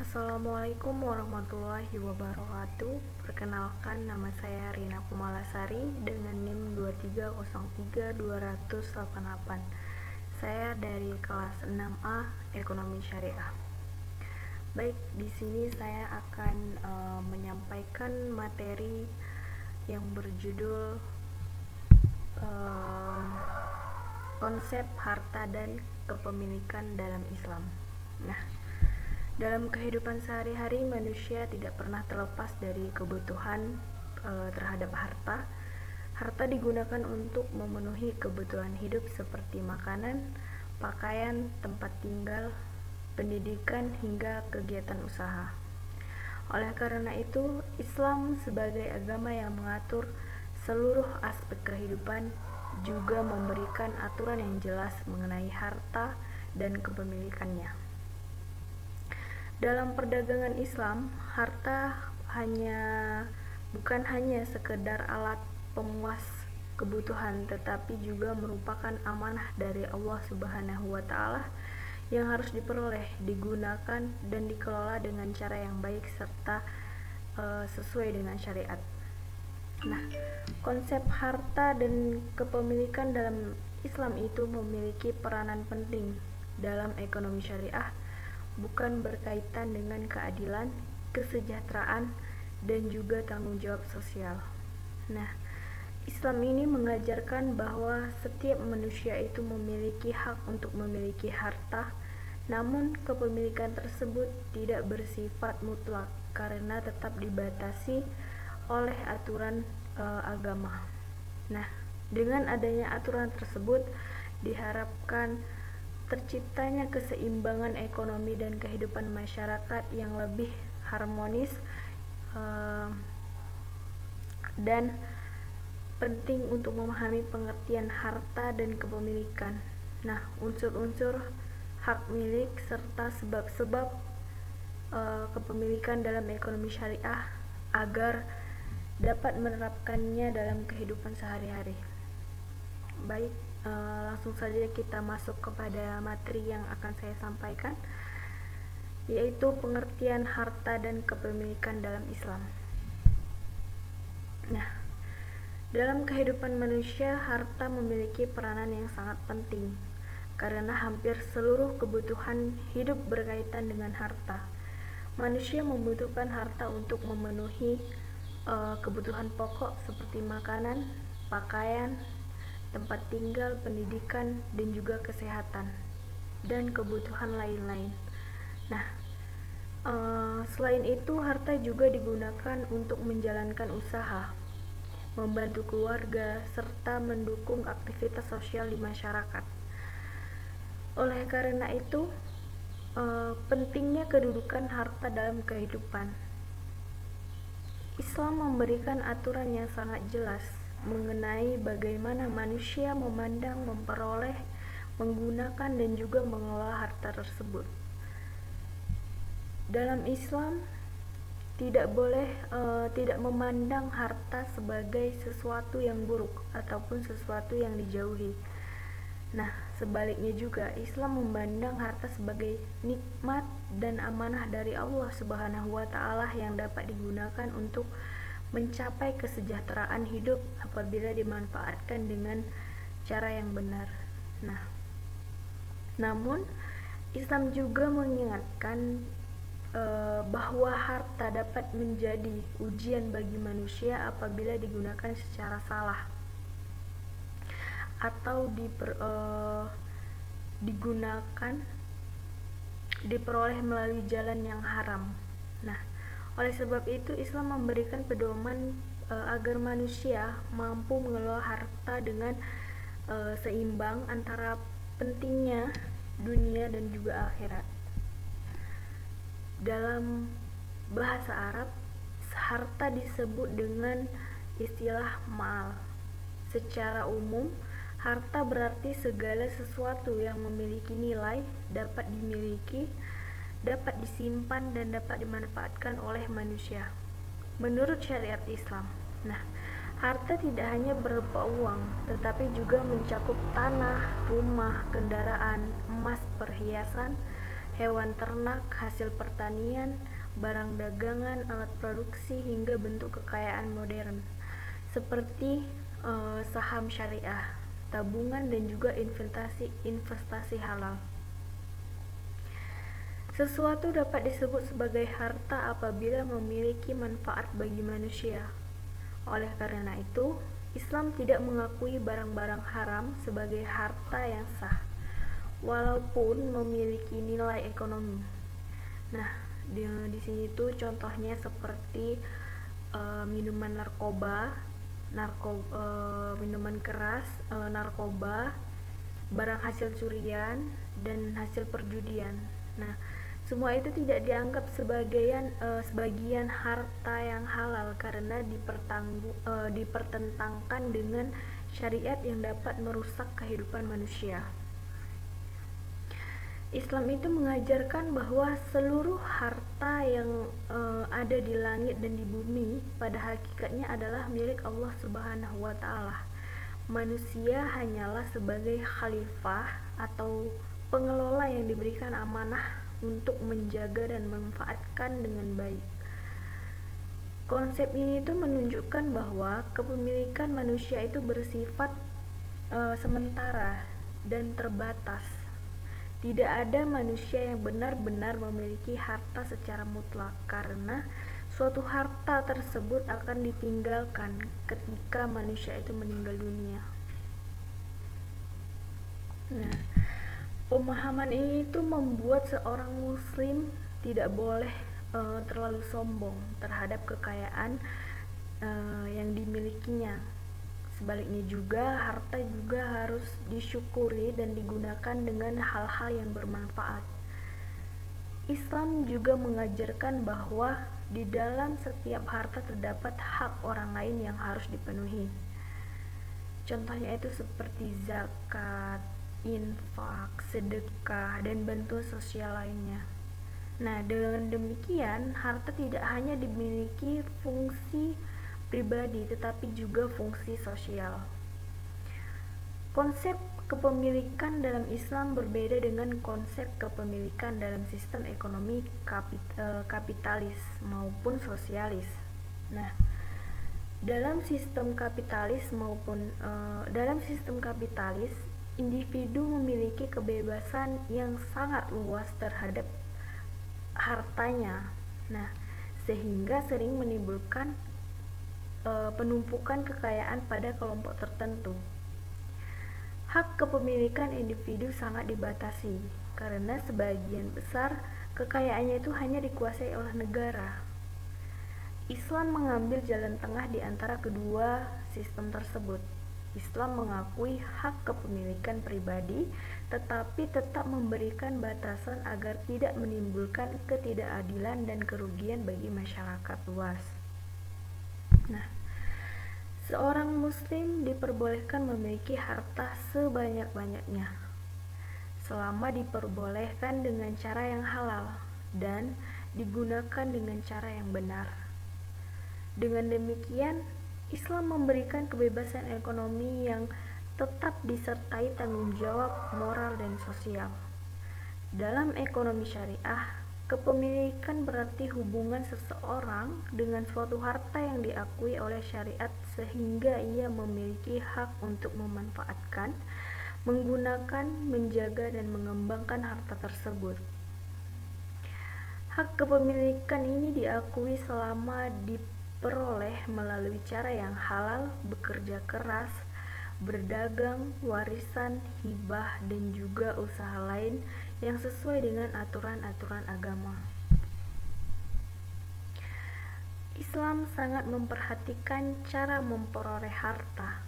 Assalamualaikum warahmatullahi wabarakatuh. Perkenalkan, nama saya Rina Kumalasari dengan NIM 2303288. Saya dari kelas 6A Ekonomi Syariah. Baik, di sini saya akan menyampaikan materi yang berjudul konsep harta dan kepemilikan dalam Islam. Nah, dalam kehidupan sehari-hari, manusia tidak pernah terlepas dari kebutuhan terhadap harta. Harta digunakan untuk memenuhi kebutuhan hidup seperti makanan, pakaian, tempat tinggal, pendidikan, hingga kegiatan usaha. Oleh karena itu, Islam sebagai agama yang mengatur seluruh aspek kehidupan juga memberikan aturan yang jelas mengenai harta dan kepemilikannya. Dalam perdagangan Islam, harta bukan hanya sekedar alat pemuas kebutuhan, tetapi juga merupakan amanah dari Allah Subhanahu wa Ta'ala yang harus diperoleh, digunakan, dan dikelola dengan cara yang baik serta sesuai dengan syariat. Nah, konsep harta dan kepemilikan dalam Islam itu memiliki peranan penting dalam ekonomi syariah, bukan berkaitan dengan keadilan, kesejahteraan, dan juga tanggung jawab sosial. Nah, Islam ini mengajarkan bahwa setiap manusia itu memiliki hak untuk memiliki harta, namun kepemilikan tersebut tidak bersifat mutlak karena tetap dibatasi oleh aturan agama. Nah, dengan adanya aturan tersebut diharapkan terciptanya keseimbangan ekonomi dan kehidupan masyarakat yang lebih harmonis, dan penting untuk memahami pengertian harta dan kepemilikan. Nah, unsur-unsur hak milik serta sebab-sebab kepemilikan dalam ekonomi syariah agar dapat menerapkannya dalam kehidupan sehari-hari. Baik, langsung saja kita masuk kepada materi yang akan saya sampaikan, yaitu pengertian harta dan kepemilikan dalam Islam. Nah, dalam kehidupan manusia, harta memiliki peranan yang sangat penting karena hampir seluruh kebutuhan hidup berkaitan dengan harta. Manusia membutuhkan harta untuk memenuhi kebutuhan pokok seperti makanan, pakaian, tempat tinggal, pendidikan, dan juga kesehatan, dan kebutuhan lain-lain. Nah, selain itu, harta juga digunakan untuk menjalankan usaha, membantu keluarga, serta mendukung aktivitas sosial di masyarakat. Oleh karena itu, pentingnya kedudukan harta dalam kehidupan. Islam memberikan aturan yang sangat jelas mengenai bagaimana manusia memandang, memperoleh, menggunakan, dan juga mengelola harta tersebut. Dalam Islam tidak memandang harta sebagai sesuatu yang buruk ataupun sesuatu yang dijauhi. Nah, sebaliknya juga Islam memandang harta sebagai nikmat dan amanah dari Allah Subhanahu wa Ta'ala yang dapat digunakan untuk mencapai kesejahteraan hidup apabila dimanfaatkan dengan cara yang benar. Nah, namun Islam juga mengingatkan bahwa harta dapat menjadi ujian bagi manusia apabila digunakan secara salah atau diperoleh melalui jalan yang haram. Nah, oleh sebab itu Islam memberikan pedoman agar manusia mampu mengelola harta dengan seimbang antara pentingnya dunia dan juga akhirat. Dalam bahasa Arab, harta disebut dengan istilah mal. Secara umum, harta berarti segala sesuatu yang memiliki nilai, dapat dimiliki, dapat disimpan, dan dapat dimanfaatkan oleh manusia menurut syariat Islam. Nah, harta tidak hanya berupa uang, tetapi juga mencakup tanah, rumah, kendaraan, emas, perhiasan, hewan ternak, hasil pertanian, barang dagangan, alat produksi, hingga bentuk kekayaan modern seperti saham syariah, tabungan, dan juga investasi halal. Sesuatu dapat disebut sebagai harta apabila memiliki manfaat bagi manusia. Oleh karena itu, Islam tidak mengakui barang-barang haram sebagai harta yang sah, walaupun memiliki nilai ekonomi. Nah, di sini tuh contohnya seperti minuman minuman keras, narkoba, barang hasil curian, dan hasil perjudian. Nah, semua itu tidak dianggap sebagian harta yang halal karena dipertentangkan dengan syariat yang dapat merusak kehidupan manusia. Islam itu mengajarkan bahwa seluruh harta yang ada di langit dan di bumi pada hakikatnya adalah milik Allah Subhanahu wa taala. Manusia hanyalah sebagai khalifah atau pengelola yang diberikan amanah untuk menjaga dan memanfaatkan dengan baik. Konsep ini itu menunjukkan bahwa kepemilikan manusia itu bersifat sementara dan terbatas. Tidak ada manusia yang benar-benar memiliki harta secara mutlak karena suatu harta tersebut akan ditinggalkan ketika manusia itu meninggal dunia. Nah, pemahaman ini itu membuat seorang muslim tidak boleh terlalu sombong terhadap kekayaan yang dimilikinya. Sebaliknya juga, harta juga harus disyukuri dan digunakan dengan hal-hal yang bermanfaat. Islam juga mengajarkan bahwa di dalam setiap harta terdapat hak orang lain yang harus dipenuhi. Contohnya itu seperti zakat, infak, sedekah, dan bantuan sosial lainnya. Nah, dengan demikian, harta tidak hanya dimiliki fungsi pribadi tetapi juga fungsi sosial. Konsep kepemilikan dalam Islam berbeda dengan konsep kepemilikan dalam sistem ekonomi kapitalis maupun sosialis. Nah, dalam sistem kapitalis, individu memiliki kebebasan yang sangat luas terhadap hartanya. Nah, sehingga sering menimbulkan penumpukan kekayaan pada kelompok tertentu. Hak kepemilikan individu sangat dibatasi karena sebagian besar kekayaannya itu hanya dikuasai oleh negara. Islam mengambil jalan tengah di antara kedua sistem tersebut. Islam mengakui hak kepemilikan pribadi tetapi tetap memberikan batasan agar tidak menimbulkan ketidakadilan dan kerugian bagi masyarakat luas. Nah, seorang muslim diperbolehkan memiliki harta sebanyak-banyaknya selama diperbolehkan dengan cara yang halal dan digunakan dengan cara yang benar. Dengan demikian, Islam memberikan kebebasan ekonomi yang tetap disertai tanggung jawab moral dan sosial. Dalam ekonomi syariah, kepemilikan berarti hubungan seseorang dengan suatu harta yang diakui oleh syariat sehingga ia memiliki hak untuk memanfaatkan, menggunakan, menjaga, dan mengembangkan harta tersebut. Hak kepemilikan ini diakui selama diperoleh melalui cara yang halal, bekerja keras, berdagang, warisan, hibah, dan juga usaha lain yang sesuai dengan aturan-aturan agama. Islam sangat memperhatikan cara memperoleh harta.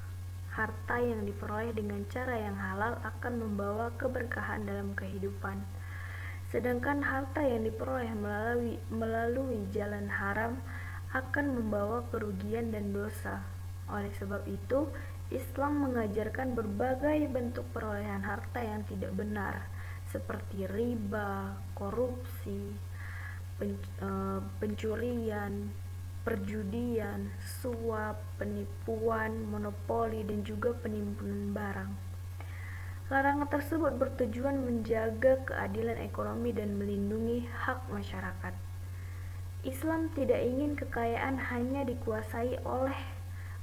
Harta yang diperoleh dengan cara yang halal akan membawa keberkahan dalam kehidupan. Sedangkan harta yang diperoleh melalui jalan haram akan membawa kerugian dan dosa. Oleh sebab itu, Islam mengajarkan berbagai bentuk perolehan harta yang tidak benar, seperti riba, korupsi, pencurian, perjudian, suap, penipuan, monopoli, dan juga penimbunan barang. Larangan tersebut bertujuan menjaga keadilan ekonomi dan melindungi hak masyarakat. Islam tidak ingin kekayaan hanya dikuasai oleh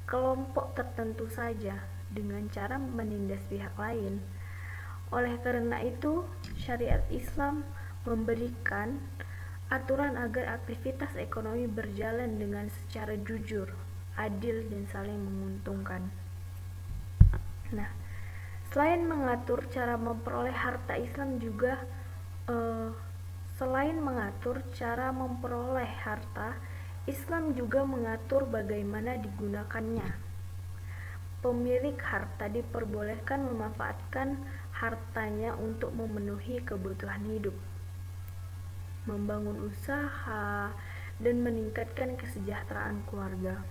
kelompok tertentu saja dengan cara menindas pihak lain. Oleh karena itu, syariat Islam memberikan aturan agar aktivitas ekonomi berjalan dengan secara jujur, adil, dan saling menguntungkan. Nah, selain mengatur cara memperoleh harta, Islam juga mengatur bagaimana digunakannya. Pemilik harta diperbolehkan memanfaatkan hartanya untuk memenuhi kebutuhan hidup, membangun usaha, dan meningkatkan kesejahteraan keluarga.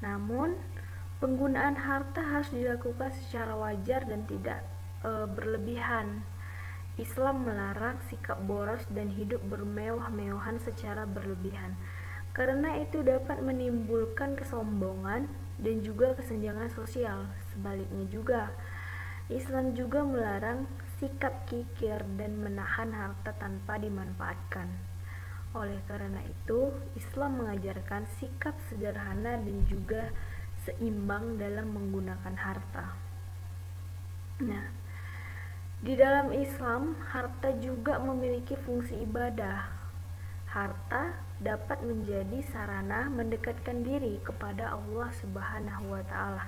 Namun, penggunaan harta harus dilakukan secara wajar dan tidak berlebihan. Islam melarang sikap boros dan hidup bermewah-mewahan secara berlebihan, karena itu dapat menimbulkan kesombongan dan juga kesenjangan sosial. Sebaliknya juga, Islam juga melarang sikap kikir dan menahan harta tanpa dimanfaatkan. Oleh karena itu, Islam mengajarkan sikap sederhana dan juga seimbang dalam menggunakan harta. Nah, di dalam Islam, harta juga memiliki fungsi ibadah. Harta dapat menjadi sarana mendekatkan diri kepada Allah Subhanahu wa Ta'ala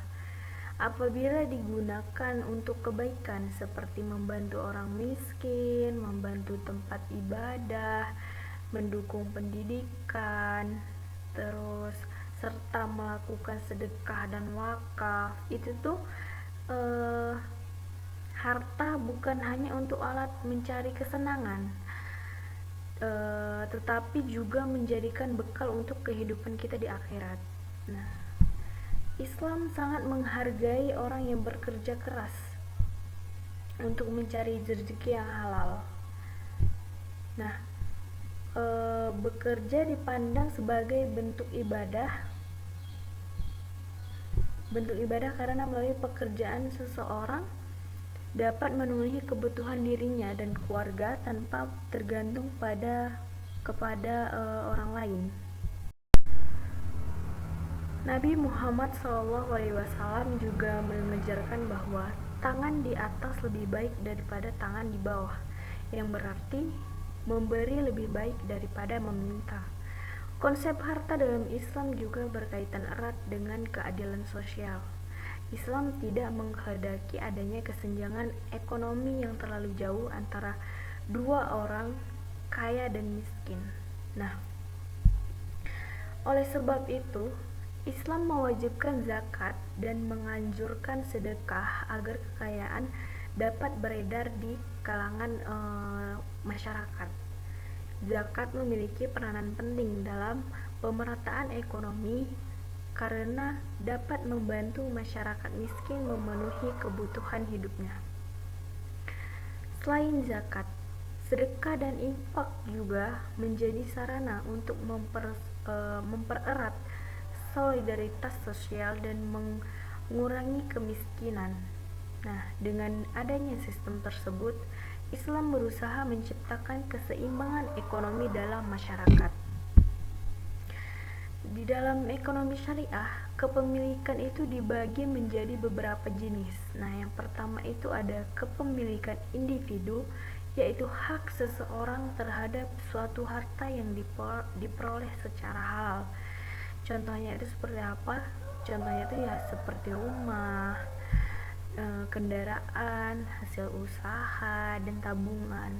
apabila digunakan untuk kebaikan seperti membantu orang miskin, membantu tempat ibadah, mendukung pendidikan, serta melakukan sedekah dan wakaf. Itu tuh harta bukan hanya untuk alat mencari kesenangan, tetapi juga menjadikan bekal untuk kehidupan kita di akhirat. Nah, Islam sangat menghargai orang yang bekerja keras untuk mencari rezeki yang halal. Nah, bekerja dipandang sebagai bentuk ibadah karena melalui pekerjaan seseorang dapat memenuhi kebutuhan dirinya dan keluarga tanpa tergantung kepada orang lain. Nabi Muhammad SAW juga mengajarkan bahwa tangan di atas lebih baik daripada tangan di bawah, yang berarti memberi lebih baik daripada meminta. Konsep harta dalam Islam juga berkaitan erat dengan keadilan sosial. Islam tidak menghendaki adanya kesenjangan ekonomi yang terlalu jauh antara dua orang kaya dan miskin. Nah, oleh sebab itu, Islam mewajibkan zakat dan menganjurkan sedekah agar kekayaan dapat beredar di kalangan masyarakat. Zakat memiliki peranan penting dalam pemerataan ekonomi karena dapat membantu masyarakat miskin memenuhi kebutuhan hidupnya. Selain zakat, sedekah dan infak juga menjadi sarana untuk mempererat solidaritas sosial dan mengurangi kemiskinan. Nah, dengan adanya sistem tersebut, Islam berusaha menciptakan keseimbangan ekonomi dalam masyarakat. Di dalam ekonomi syariah, kepemilikan itu dibagi menjadi beberapa jenis. Nah, yang pertama itu ada kepemilikan individu, yaitu hak seseorang terhadap suatu harta yang diperoleh secara halal. Contohnya itu seperti apa? Contohnya itu ya seperti rumah, kendaraan, hasil usaha, dan tabungan.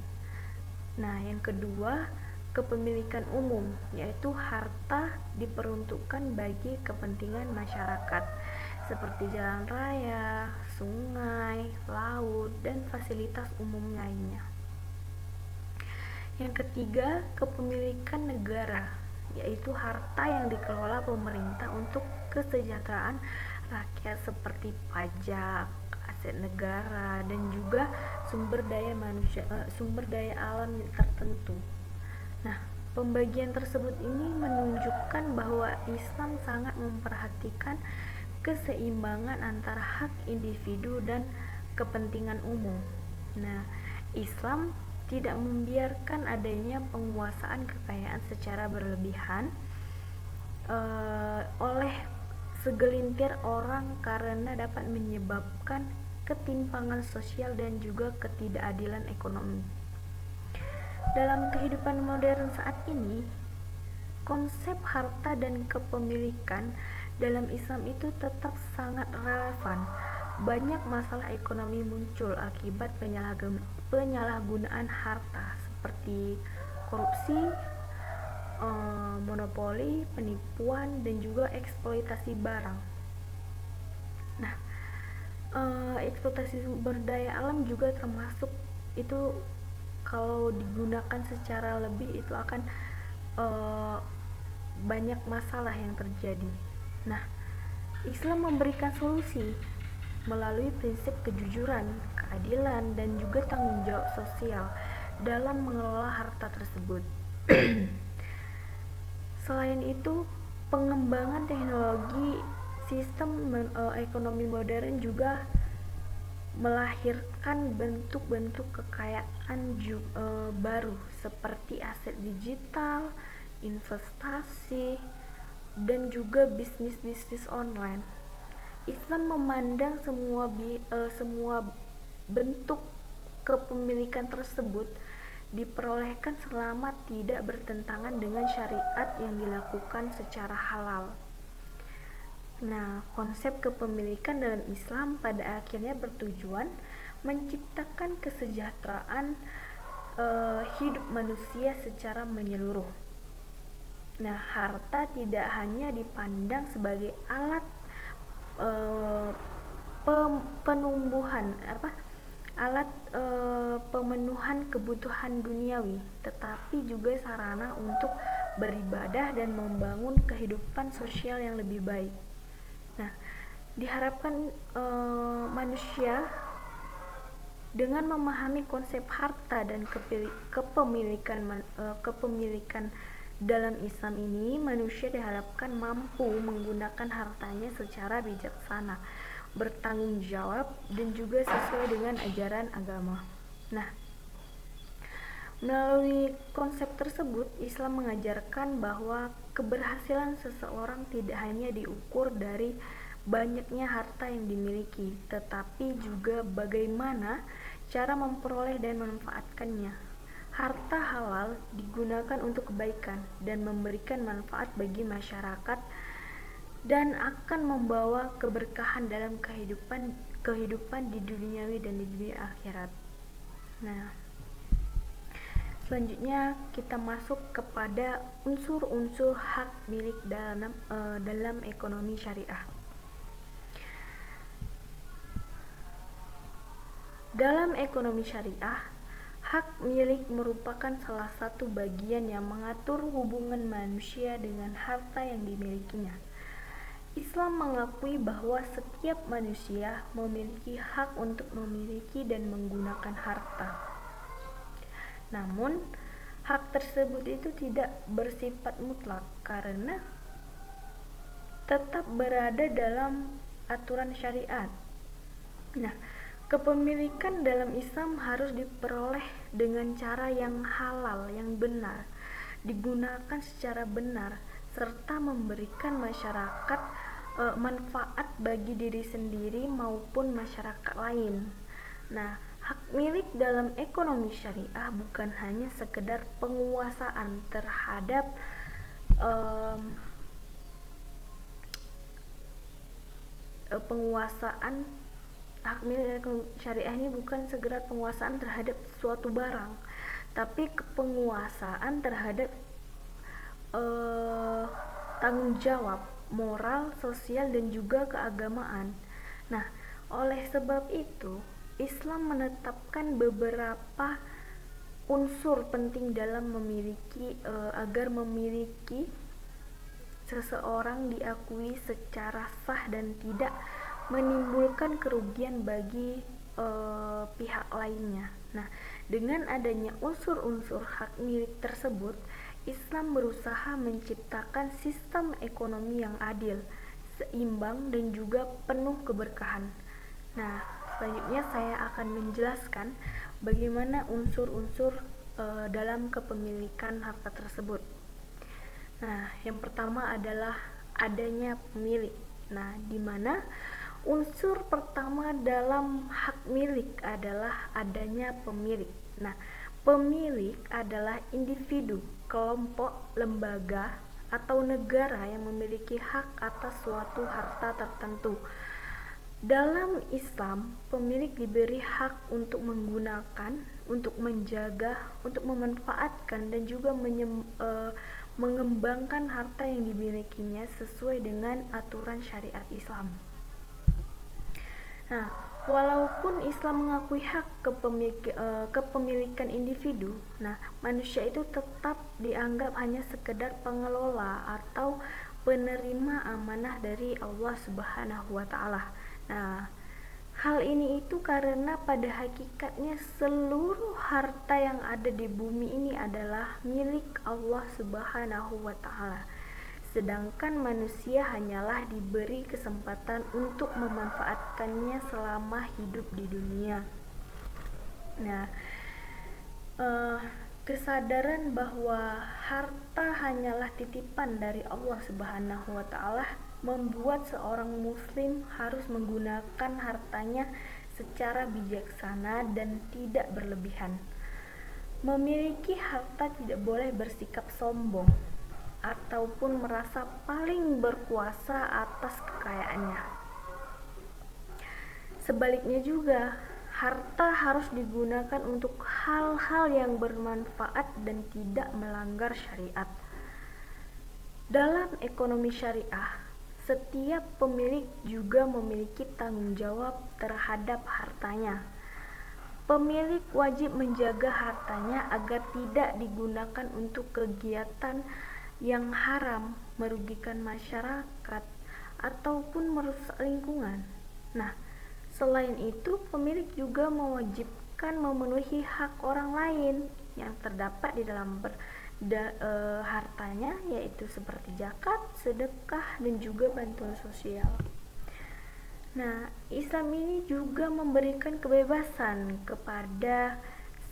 Nah, yang kedua, kepemilikan umum, yaitu harta diperuntukkan bagi kepentingan masyarakat seperti jalan raya, sungai, laut, dan fasilitas umum lainnya. Yang ketiga, kepemilikan negara, yaitu harta yang dikelola pemerintah untuk kesejahteraan rakyat seperti pajak, aset negara, dan juga sumber daya alam tertentu. Nah, pembagian tersebut ini menunjukkan bahwa Islam sangat memperhatikan keseimbangan antara hak individu dan kepentingan umum. Nah, Islam tidak membiarkan adanya penguasaan kekayaan secara berlebihan oleh segelintir orang karena dapat menyebabkan ketimpangan sosial dan juga ketidakadilan ekonomi. Dalam kehidupan modern saat ini, konsep harta dan kepemilikan dalam Islam itu tetap sangat relevan. Banyak masalah ekonomi muncul akibat penyalahgunaan harta seperti korupsi, monopoli, penipuan, dan juga eksploitasi barang. Nah, eksploitasi sumber daya alam juga termasuk itu. Kalau digunakan secara lebih itu akan banyak masalah yang terjadi. Nah, Islam memberikan solusi melalui prinsip kejujuran, keadilan, dan juga tanggung jawab sosial dalam mengelola harta tersebut. Selain itu, pengembangan teknologi sistem ekonomi modern juga melahirkan bentuk-bentuk kekayaan baru seperti aset digital, investasi, dan juga bisnis-bisnis online. Islam memandang semua bentuk kepemilikan tersebut diperolehkan selama tidak bertentangan dengan syariat yang dilakukan secara halal. Nah, konsep kepemilikan dalam Islam pada akhirnya bertujuan menciptakan kesejahteraan hidup manusia secara menyeluruh. Nah, harta tidak hanya dipandang sebagai alat pemenuhan kebutuhan duniawi, tetapi juga sarana untuk beribadah dan membangun kehidupan sosial yang lebih baik. Nah, diharapkan manusia dengan memahami konsep harta dan kepemilikan dalam Islam ini, manusia diharapkan mampu menggunakan hartanya secara bijaksana, bertanggung jawab, dan juga sesuai dengan ajaran agama. Nah, melalui konsep tersebut, Islam mengajarkan bahwa keberhasilan seseorang tidak hanya diukur dari banyaknya harta yang dimiliki, tetapi juga bagaimana cara memperoleh dan memanfaatkannya. Harta halal digunakan untuk kebaikan dan memberikan manfaat bagi masyarakat dan akan membawa keberkahan dalam kehidupan di duniawi dan di dunia akhirat. Nah, selanjutnya kita masuk kepada unsur-unsur hak milik dalam ekonomi syariah. Dalam ekonomi syariah, hak milik merupakan salah satu bagian yang mengatur hubungan manusia dengan harta yang dimilikinya. Islam mengakui bahwa setiap manusia memiliki hak untuk memiliki dan menggunakan harta. Namun, hak tersebut itu tidak bersifat mutlak karena tetap berada dalam aturan syariat. Nah, kepemilikan dalam Islam harus diperoleh dengan cara yang halal, yang benar, digunakan secara benar, serta memberikan masyarakat manfaat bagi diri sendiri maupun masyarakat lain. Nah, hak milik dalam ekonomi syariah bukan hanya sekedar penguasaan terhadap hak milik syariah ini bukan sekedar penguasaan terhadap suatu barang, tapi penguasaan terhadap tanggung jawab moral, sosial, dan juga keagamaan. Nah, oleh sebab itu Islam menetapkan beberapa unsur penting dalam agar memiliki seseorang diakui secara sah dan tidak menimbulkan kerugian bagi pihak lainnya. Nah, dengan adanya unsur-unsur hak milik tersebut, Islam berusaha menciptakan sistem ekonomi yang adil, seimbang, dan juga penuh keberkahan. Nah, selanjutnya saya akan menjelaskan bagaimana unsur-unsur dalam kepemilikan harta tersebut. Nah, yang pertama adalah adanya pemilik. Nah, di mana unsur pertama dalam hak milik adalah adanya pemilik. Nah, pemilik adalah individu, kelompok, lembaga, atau negara yang memiliki hak atas suatu harta tertentu. Dalam Islam, pemilik diberi hak untuk menggunakan, untuk menjaga, untuk memanfaatkan, dan juga mengembangkan harta yang dimilikinya sesuai dengan aturan syariat Islam. Nah, walaupun Islam mengakui hak kepemilikan individu, nah manusia itu tetap dianggap hanya sekedar pengelola atau penerima amanah dari Allah Subhanahu wa taala. Nah, hal ini itu karena pada hakikatnya seluruh harta yang ada di bumi ini adalah milik Allah Subhanahu wa taala. Sedangkan manusia hanyalah diberi kesempatan untuk memanfaatkannya selama hidup di dunia. Nah, kesadaran bahwa harta hanyalah titipan dari Allah Subhanahu wa taala membuat seorang muslim harus menggunakan hartanya secara bijaksana dan tidak berlebihan. Memiliki harta tidak boleh bersikap sombong ataupun merasa paling berkuasa atas kekayaannya. Sebaliknya juga, harta harus digunakan untuk hal-hal yang bermanfaat dan tidak melanggar syariat. Dalam ekonomi syariah, setiap pemilik juga memiliki tanggung jawab terhadap hartanya. Pemilik wajib menjaga hartanya agar tidak digunakan untuk kegiatan yang haram, merugikan masyarakat, ataupun merusak lingkungan. Nah, selain itu, pemilik juga mewajibkan memenuhi hak orang lain yang terdapat di dalam hartanya, yaitu seperti zakat, sedekah, dan juga bantuan sosial. Nah, Islam ini juga memberikan kebebasan kepada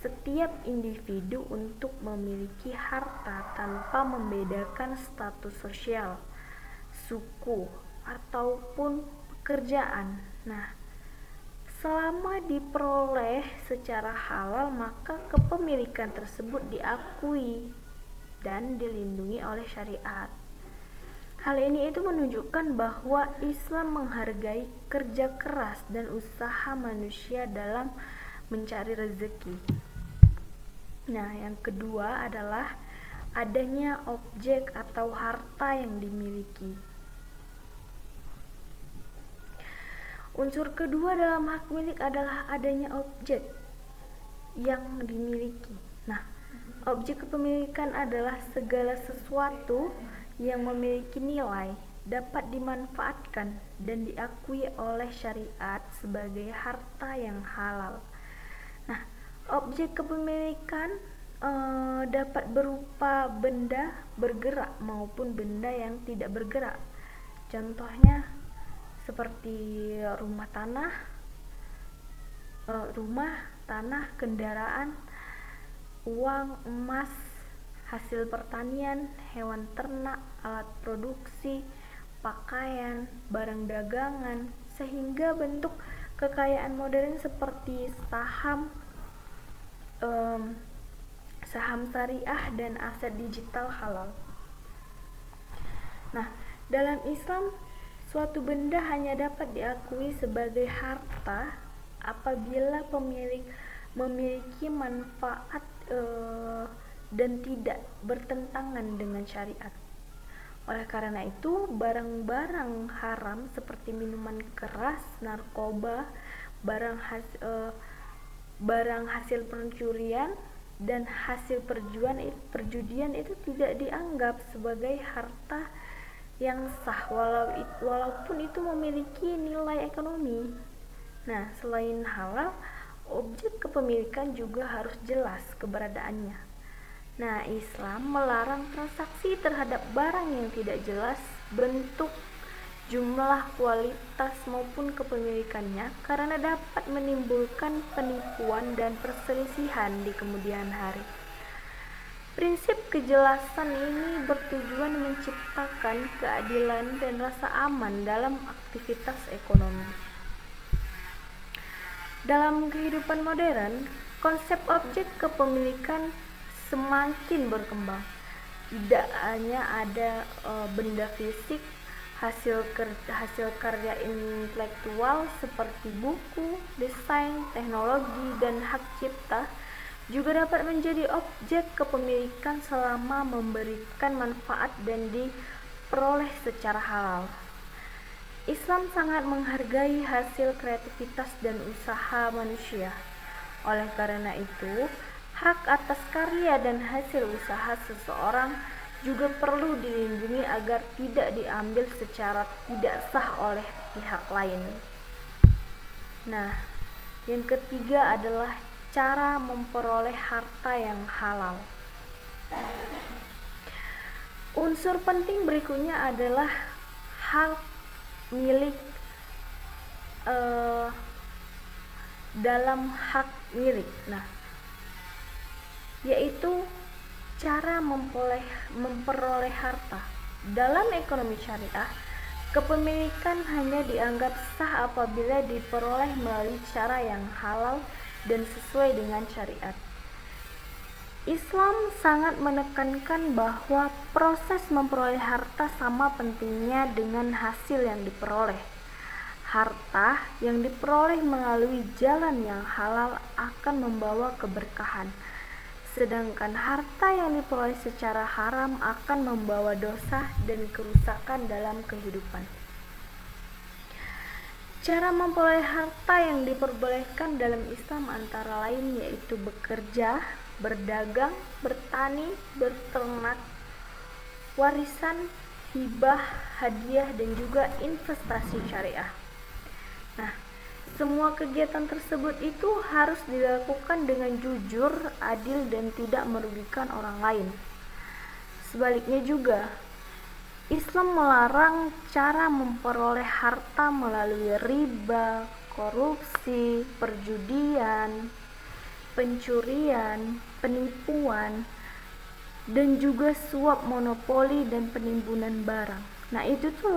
setiap individu untuk memiliki harta tanpa membedakan status sosial, suku, ataupun pekerjaan. Nah, selama diperoleh secara halal, maka kepemilikan tersebut diakui dan dilindungi oleh syariat. Hal ini itu menunjukkan bahwa Islam menghargai kerja keras dan usaha manusia dalam mencari rezeki. Nah, yang kedua adalah adanya objek atau harta yang dimiliki. Unsur kedua dalam hak milik adalah adanya objek yang dimiliki. Nah, objek kepemilikan adalah segala sesuatu yang memiliki nilai, dapat dimanfaatkan dan diakui oleh syariat sebagai harta yang halal. Nah, objek kepemilikan dapat berupa benda bergerak maupun benda yang tidak bergerak. Contohnya seperti rumah, tanah, kendaraan, uang, emas, hasil pertanian, hewan ternak, alat produksi, pakaian, barang dagangan, sehingga bentuk kekayaan modern seperti saham syariah dan aset digital halal. Nah, dalam Islam, suatu benda hanya dapat diakui sebagai harta apabila pemilik memiliki manfaat dan tidak bertentangan dengan syariat. Oleh karena itu, barang-barang haram seperti minuman keras, narkoba, barang hasil pencurian dan hasil perjudian itu tidak dianggap sebagai harta yang sah walaupun itu memiliki nilai ekonomi. Nah, selain halal, objek kepemilikan juga harus jelas keberadaannya. Nah, Islam melarang transaksi terhadap barang yang tidak jelas bentuk jumlah, kualitas maupun kepemilikannya karena dapat menimbulkan penipuan dan perselisihan di kemudian hari. Prinsip kejelasan ini bertujuan menciptakan keadilan dan rasa aman dalam aktivitas ekonomi. Dalam kehidupan modern, konsep objek kepemilikan semakin berkembang. Tidak hanya ada benda fisik, hasil karya intelektual seperti buku, desain, teknologi, dan hak cipta juga dapat menjadi objek kepemilikan selama memberikan manfaat dan diperoleh secara halal. Islam sangat menghargai hasil kreativitas dan usaha manusia. Oleh karena itu, hak atas karya dan hasil usaha seseorang juga perlu dilindungi agar tidak diambil secara tidak sah oleh pihak lain. Nah, yang ketiga adalah cara memperoleh harta yang halal. Unsur penting berikutnya adalah hak milik dalam hak milik. Nah, yaitu cara memperoleh harta. Dalam ekonomi syariah, kepemilikan hanya dianggap sah apabila diperoleh melalui cara yang halal dan sesuai dengan syariat. Islam sangat menekankan bahwa proses memperoleh harta sama pentingnya dengan hasil yang diperoleh. Harta yang diperoleh melalui jalan yang halal akan membawa keberkahan, sedangkan harta yang diperoleh secara haram akan membawa dosa dan kerusakan dalam kehidupan. Cara memperoleh harta yang diperbolehkan dalam Islam antara lain yaitu bekerja, berdagang, bertani, berternak, warisan, hibah, hadiah, dan juga investasi syariah. Nah, semua kegiatan tersebut itu harus dilakukan dengan jujur, adil, dan tidak merugikan orang lain. Sebaliknya juga, Islam melarang cara memperoleh harta melalui riba, korupsi, perjudian, pencurian, penipuan, dan juga suap monopoli dan penimbunan barang. Nah, itu tuh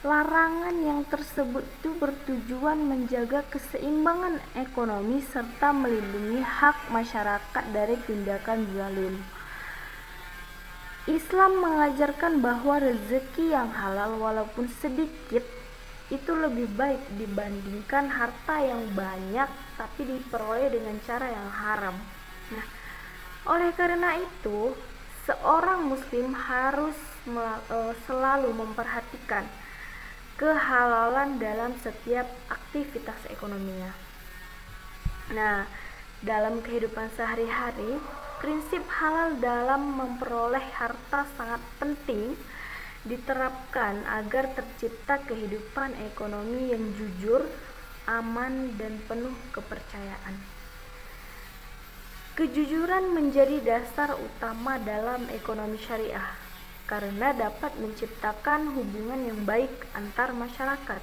larangan yang tersebut itu bertujuan menjaga keseimbangan ekonomi serta melindungi hak masyarakat dari tindakan zalim. Islam mengajarkan bahwa rezeki yang halal walaupun sedikit itu lebih baik dibandingkan harta yang banyak tapi diperoleh dengan cara yang haram. Nah, oleh karena itu, seorang muslim harus selalu memperhatikan kehalalan dalam setiap aktivitas ekonominya. Nah, dalam kehidupan sehari-hari, prinsip halal dalam memperoleh harta sangat penting diterapkan agar tercipta kehidupan ekonomi yang jujur, aman, dan penuh kepercayaan. Kejujuran menjadi dasar utama dalam ekonomi syariah karena dapat menciptakan hubungan yang baik antar masyarakat.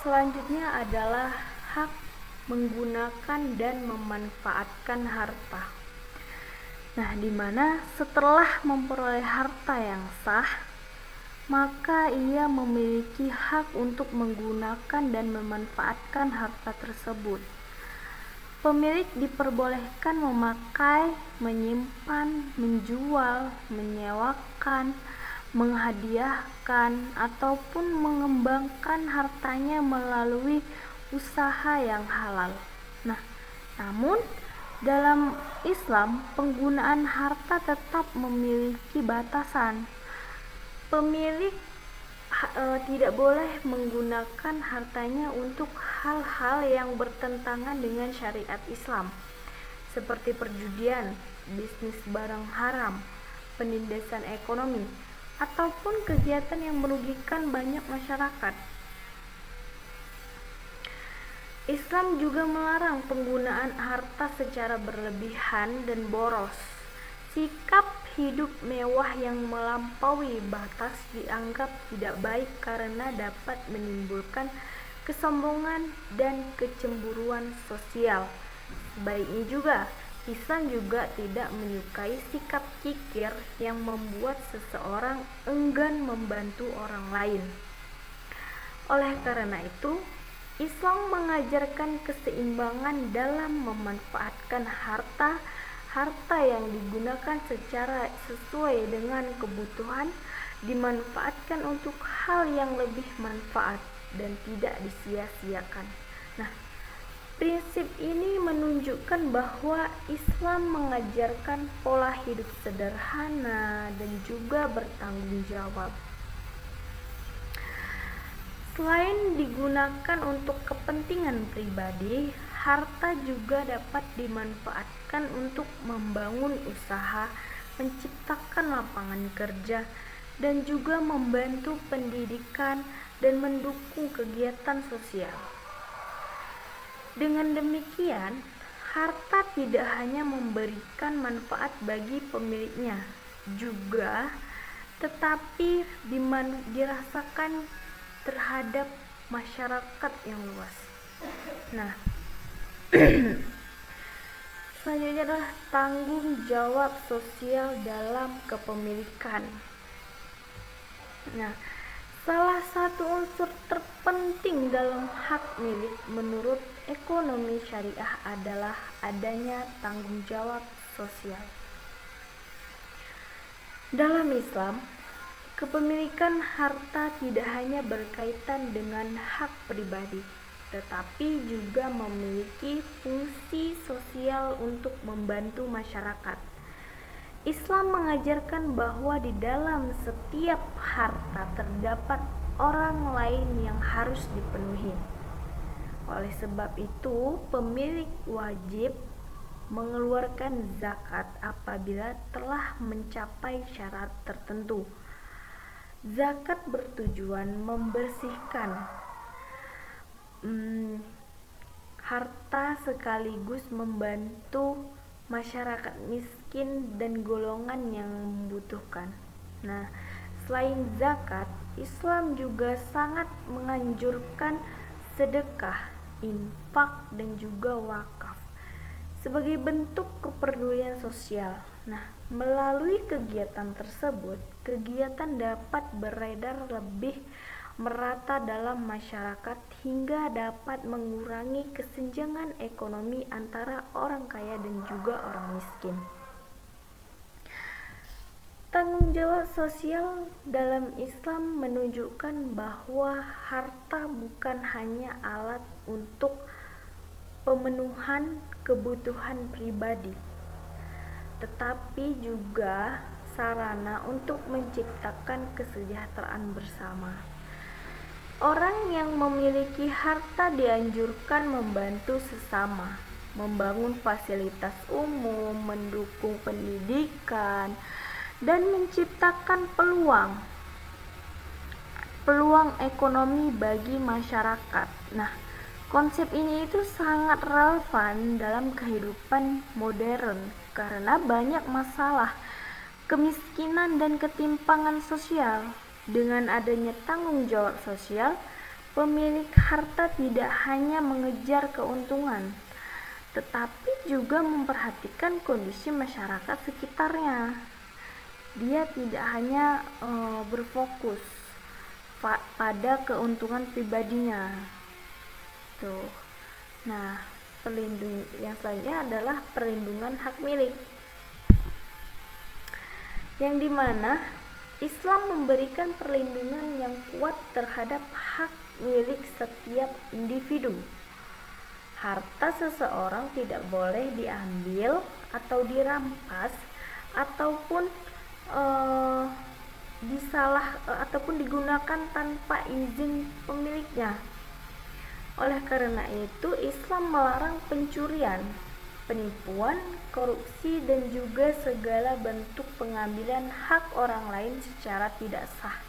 Selanjutnya adalah hak menggunakan dan memanfaatkan harta. Nah, di mana setelah memperoleh harta yang sah, maka ia memiliki hak untuk menggunakan dan memanfaatkan harta tersebut. Pemilik diperbolehkan memakai, menyimpan, menjual, menyewakan, menghadiahkan, ataupun mengembangkan hartanya melalui usaha yang halal. Nah, namun dalam Islam penggunaan harta tetap memiliki batasan. Pemilik tidak boleh menggunakan hartanya untuk hal-hal yang bertentangan dengan syariat Islam, seperti perjudian, bisnis barang haram, penindasan ekonomi, ataupun kegiatan yang merugikan banyak masyarakat. Islam juga melarang penggunaan harta secara berlebihan dan boros. Sikap hidup mewah yang melampaui batas dianggap tidak baik karena dapat menimbulkan kesombongan dan kecemburuan sosial. Sebaliknya juga, Islam juga tidak menyukai sikap kikir yang membuat seseorang enggan membantu orang lain. Oleh karena itu, Islam mengajarkan keseimbangan dalam memanfaatkan harta yang digunakan secara sesuai dengan kebutuhan, dimanfaatkan untuk hal yang lebih manfaat dan tidak disia-siakan. Nah, prinsip ini menunjukkan bahwa Islam mengajarkan pola hidup sederhana dan juga bertanggung jawab. Selain digunakan untuk kepentingan pribadi, harta juga dapat dimanfaatkan untuk membangun usaha, menciptakan lapangan kerja, dan juga membantu pendidikan dan mendukung kegiatan sosial. Dengan demikian, harta tidak hanya memberikan manfaat bagi pemiliknya, juga tetapi dirasakan terhadap masyarakat yang luas. Nah, selanjutnya adalah tanggung jawab sosial dalam kepemilikan. Nah, salah satu unsur terpenting dalam hak milik menurut ekonomi syariah adalah adanya tanggung jawab sosial. Dalam Islam, kepemilikan harta tidak hanya berkaitan dengan hak pribadi, tetapi juga memiliki fungsi sosial untuk membantu masyarakat. Islam mengajarkan bahwa di dalam setiap harta terdapat orang lain yang harus dipenuhi. Oleh sebab itu, pemilik wajib mengeluarkan zakat apabila telah mencapai syarat tertentu. Zakat bertujuan membersihkan harta sekaligus membantu masyarakat miskin dan golongan yang membutuhkan. Nah, selain zakat, Islam juga sangat menganjurkan sedekah, infak, dan juga wakaf sebagai bentuk kepedulian sosial. Nah, melalui kegiatan tersebut, kegiatan dapat beredar lebih merata dalam masyarakat hingga dapat mengurangi kesenjangan ekonomi antara orang kaya dan juga orang miskin. Tanggung jawab sosial dalam Islam menunjukkan bahwa harta bukan hanya alat untuk pemenuhan kebutuhan pribadi, tetapi juga sarana untuk menciptakan kesejahteraan bersama. Orang yang memiliki harta dianjurkan membantu sesama, membangun fasilitas umum, mendukung pendidikan, dan menciptakan peluang ekonomi bagi masyarakat. Nah, konsep ini itu sangat relevan dalam kehidupan modern karena banyak masalah kemiskinan dan ketimpangan sosial. Dengan adanya tanggung jawab sosial, pemilik harta tidak hanya mengejar keuntungan, tetapi juga memperhatikan kondisi masyarakat sekitarnya. Dia tidak hanya berfokus pada keuntungan pribadinya. Tuh. Nah, yang selanjutnya adalah perlindungan hak milik, yang dimana Islam memberikan perlindungan yang kuat terhadap hak milik setiap individu. Harta seseorang tidak boleh diambil atau dirampas ataupun ataupun digunakan tanpa izin pemiliknya. Oleh karena itu, Islam melarang pencurian, penipuan, korupsi, dan juga segala bentuk pengambilan hak orang lain secara tidak sah.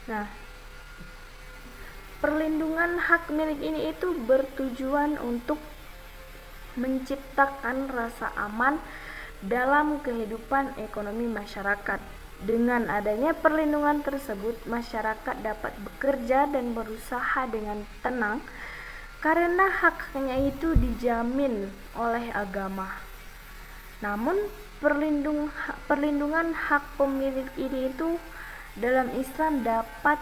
Nah, perlindungan hak milik ini itu bertujuan untuk menciptakan rasa aman dalam kehidupan ekonomi masyarakat. Dengan adanya perlindungan tersebut, masyarakat dapat bekerja dan berusaha dengan tenang karena hak-haknya itu dijamin oleh agama. Namun, perlindungan hak pemilik ini itu dalam Islam dapat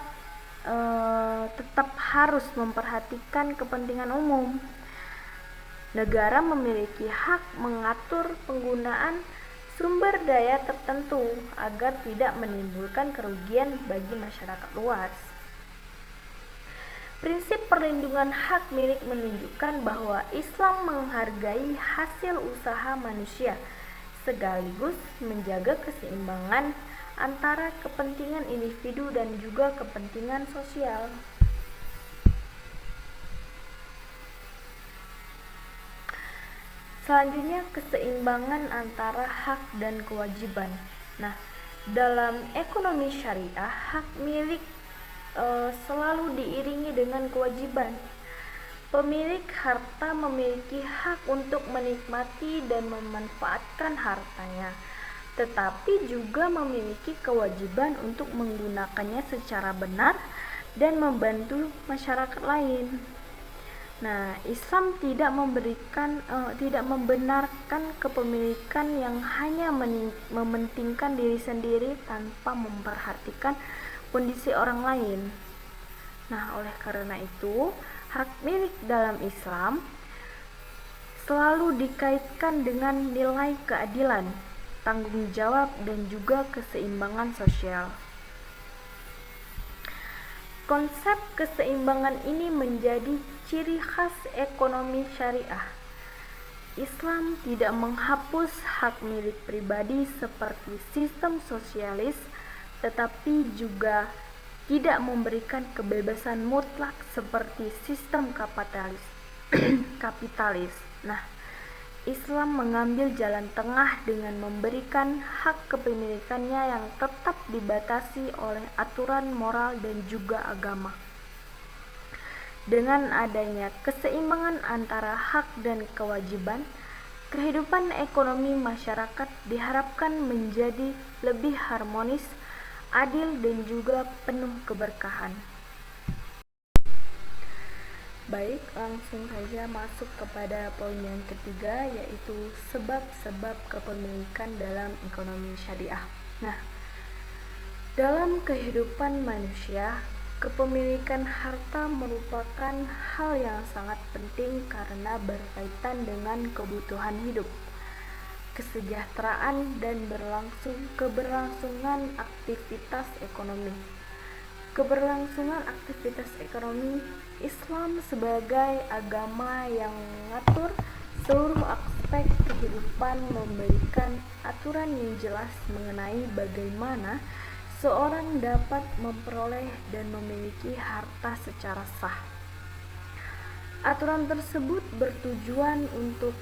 tetap harus memperhatikan kepentingan umum. Negara memiliki hak mengatur penggunaan sumber daya tertentu agar tidak menimbulkan kerugian bagi masyarakat luas. Prinsip perlindungan hak milik menunjukkan bahwa Islam menghargai hasil usaha manusia, sekaligus menjaga keseimbangan antara kepentingan individu dan juga kepentingan sosial. Selanjutnya, keseimbangan antara hak dan kewajiban. Nah, dalam ekonomi syariah, hak milik selalu diiringi dengan kewajiban. Pemilik harta memiliki hak untuk menikmati dan memanfaatkan hartanya, tetapi juga memiliki kewajiban untuk menggunakannya secara benar dan membantu masyarakat lain. Nah, Islam tidak membenarkan kepemilikan yang hanya mementingkan diri sendiri tanpa memperhatikan kondisi orang lain. Nah, oleh karena itu, hak milik dalam Islam selalu dikaitkan dengan nilai keadilan, tanggung jawab, dan juga keseimbangan sosial. Konsep keseimbangan ini menjadi ciri khas ekonomi syariah. Islam tidak menghapus hak milik pribadi seperti sistem sosialis, tetapi juga tidak memberikan kebebasan mutlak seperti sistem kapitalis. Nah, Islam mengambil jalan tengah dengan memberikan hak kepemilikannya yang tetap dibatasi oleh aturan moral dan juga agama. Dengan adanya keseimbangan antara hak dan kewajiban, kehidupan ekonomi masyarakat diharapkan menjadi lebih harmonis, adil, dan juga penuh keberkahan. Baik, langsung saja masuk kepada poin yang ketiga, yaitu sebab-sebab kepemilikan dalam ekonomi syariah. Nah, dalam kehidupan manusia, kepemilikan harta merupakan hal yang sangat penting karena berkaitan dengan kebutuhan hidup, kesejahteraan, dan keberlangsungan aktivitas ekonomi. Keberlangsungan aktivitas ekonomi, Islam sebagai agama yang mengatur seluruh aspek kehidupan memberikan aturan yang jelas mengenai bagaimana seorang dapat memperoleh dan memiliki harta secara sah. Aturan tersebut bertujuan untuk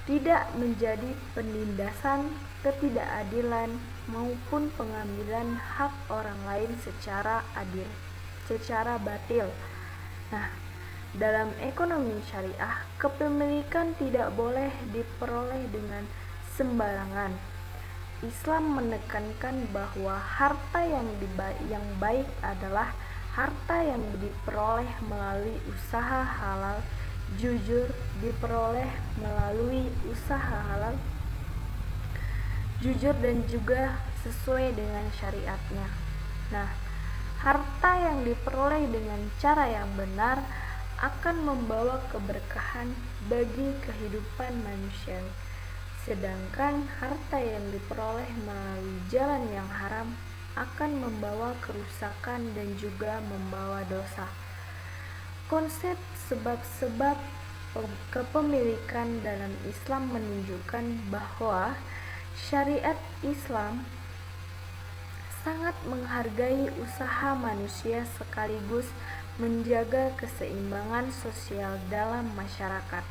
tidak menjadi penindasan ketidakadilan maupun pengambilan hak orang lain secara batil. Nah, dalam ekonomi syariah, kepemilikan tidak boleh diperoleh dengan sembarangan. Islam menekankan bahwa harta yang baik adalah harta yang diperoleh melalui usaha halal, jujur, dan juga sesuai dengan syariatnya. Nah, harta yang diperoleh dengan cara yang benar akan membawa keberkahan bagi kehidupan manusia. Sedangkan harta yang diperoleh melalui jalan yang haram akan membawa kerusakan dan juga membawa dosa. Konsep sebab-sebab kepemilikan dalam Islam menunjukkan bahwa syariat Islam sangat menghargai usaha manusia sekaligus menjaga keseimbangan sosial dalam masyarakat.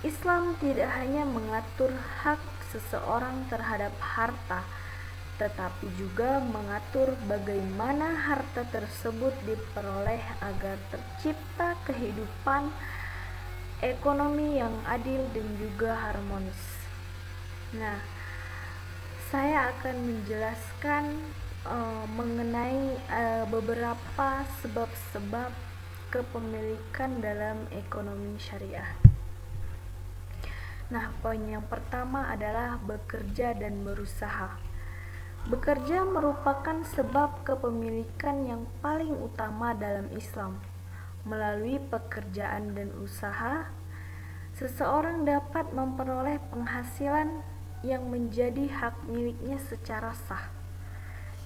Islam tidak hanya mengatur hak seseorang terhadap harta, tetapi juga mengatur bagaimana harta tersebut diperoleh agar tercipta kehidupan ekonomi yang adil dan juga harmonis. Nah, saya akan menjelaskan mengenai beberapa sebab-sebab kepemilikan dalam ekonomi syariah. Nah, poin yang pertama adalah bekerja dan berusaha. Bekerja merupakan sebab kepemilikan yang paling utama dalam Islam. Melalui pekerjaan dan usaha, seseorang dapat memperoleh penghasilan yang menjadi hak miliknya secara sah.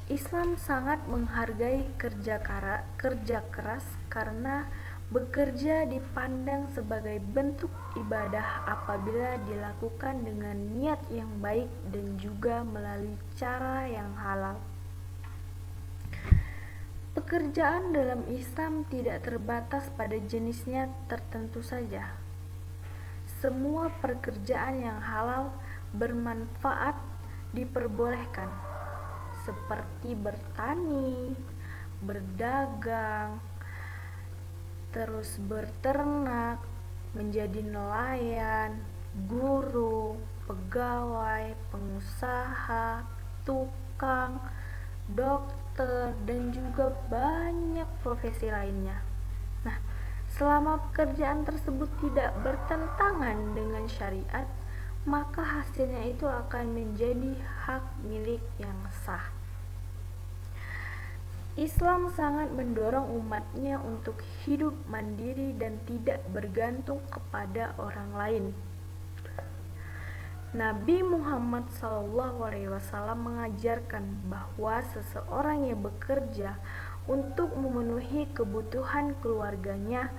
Islam sangat menghargai kerja keras karena bekerja dipandang sebagai bentuk ibadah apabila dilakukan dengan niat yang baik dan juga melalui cara yang halal. Pekerjaan dalam Islam tidak terbatas pada jenisnya tertentu saja. Semua pekerjaan yang halal bermanfaat diperbolehkan, seperti bertani, berdagang, terus berternak, menjadi nelayan, guru, pegawai, pengusaha, tukang, dokter, dan juga banyak profesi lainnya. Nah, selama pekerjaan tersebut tidak bertentangan dengan syariat, maka hasilnya itu akan menjadi hak milik yang sah. Islam sangat mendorong umatnya untuk hidup mandiri dan tidak bergantung kepada orang lain. Nabi Muhammad SAW mengajarkan bahwa seseorang yang bekerja untuk memenuhi kebutuhan keluarganya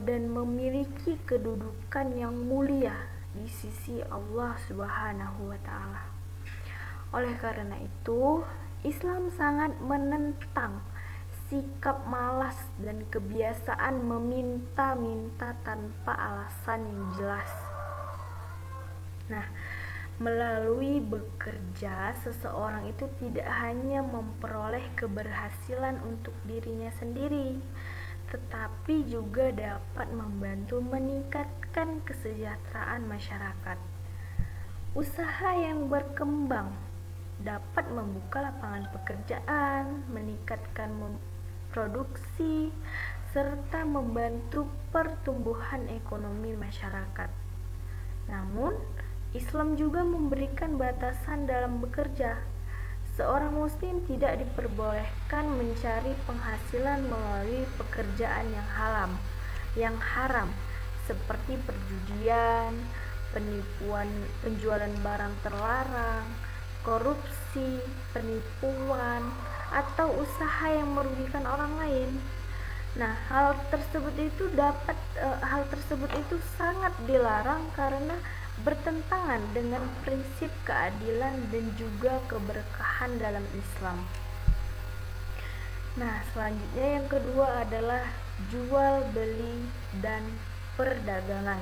dan memiliki kedudukan yang mulia di sisi Allah Subhanahu wa Ta'ala. Oleh karena itu, Islam sangat menentang sikap malas dan kebiasaan meminta-minta tanpa alasan yang jelas. Nah, melalui bekerja, seseorang itu tidak hanya memperoleh keberhasilan untuk dirinya sendiri, tetapi juga dapat membantu meningkatkan kesejahteraan masyarakat. Usaha yang berkembang dapat membuka lapangan pekerjaan, meningkatkan produksi, serta membantu pertumbuhan ekonomi masyarakat. Namun, Islam juga memberikan batasan dalam bekerja. Seorang muslim tidak diperbolehkan mencari penghasilan melalui pekerjaan yang haram, seperti perjudian, penipuan, penjualan barang terlarang, korupsi, penipuan, atau usaha yang merugikan orang lain. Nah, hal tersebut itu sangat dilarang karena bertentangan dengan prinsip keadilan dan juga keberkahan dalam Islam. Nah, selanjutnya yang kedua adalah jual beli dan perdagangan.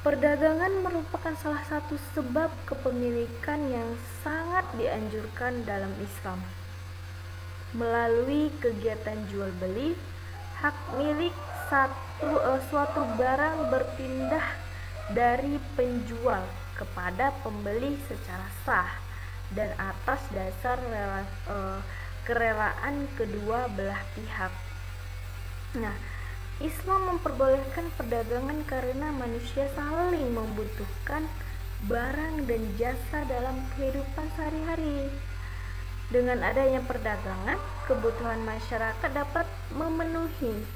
Perdagangan merupakan salah satu sebab kepemilikan yang sangat dianjurkan dalam Islam. Melalui kegiatan jual beli, hak milik suatu barang berpindah dari penjual kepada pembeli secara sah dan atas dasar kerelaan kedua belah pihak. Nah, Islam memperbolehkan perdagangan karena manusia saling membutuhkan barang dan jasa dalam kehidupan sehari-hari. Dengan adanya perdagangan, kebutuhan masyarakat dapat memenuhi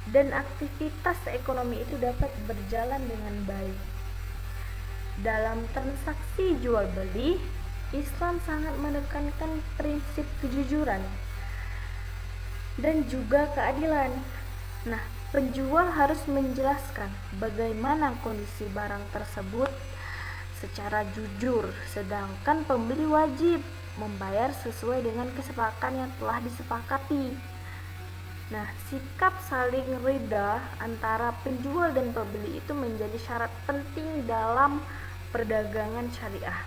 dan aktivitas ekonomi itu dapat berjalan dengan baik. Dalam transaksi jual beli, Islam sangat menekankan prinsip kejujuran dan juga keadilan. Nah, penjual harus menjelaskan bagaimana kondisi barang tersebut secara jujur, sedangkan pembeli wajib membayar sesuai dengan kesepakatan yang telah disepakati. Nah, sikap saling ridha antara penjual dan pembeli itu menjadi syarat penting dalam perdagangan syariah.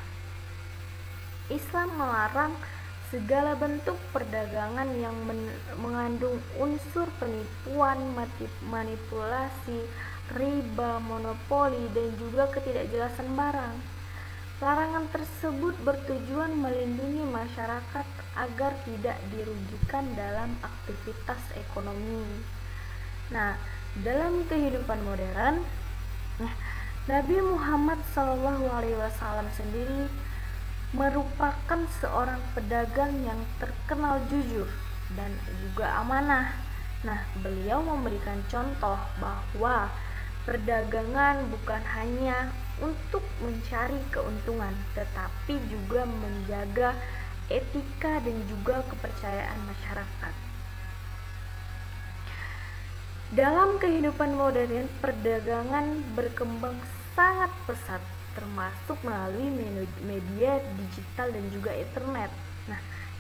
Islam melarang segala bentuk perdagangan yang mengandung unsur penipuan, manipulasi, riba, monopoli, dan juga ketidakjelasan barang. Larangan tersebut bertujuan melindungi masyarakat agar tidak dirugikan dalam aktivitas ekonomi. Nah, dalam kehidupan modern, Nabi Muhammad SAW sendiri merupakan seorang pedagang yang terkenal jujur dan juga amanah. Nah, beliau memberikan contoh bahwa perdagangan bukan hanya untuk mencari keuntungan, tetapi juga menjaga etika dan juga kepercayaan masyarakat. Dalam kehidupan modern, perdagangan berkembang sangat pesat, termasuk melalui media digital dan juga internet. Nah,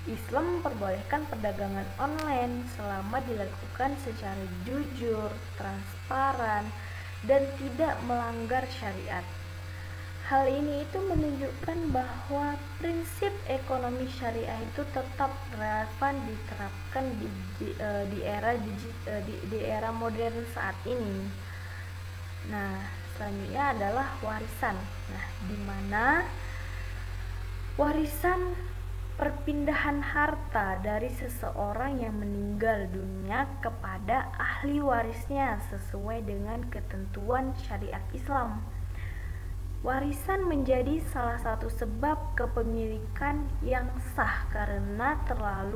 Islam memperbolehkan perdagangan online selama dilakukan secara jujur, transparan, dan tidak melanggar syariat. Hal ini itu menunjukkan bahwa prinsip ekonomi syariah itu tetap relevan diterapkan di era modern saat ini. Nah, selanjutnya adalah warisan. Nah, di mana warisan perpindahan harta dari seseorang yang meninggal dunia kepada ahli warisnya sesuai dengan ketentuan syariat Islam. Warisan menjadi salah satu sebab kepemilikan yang sah karena telah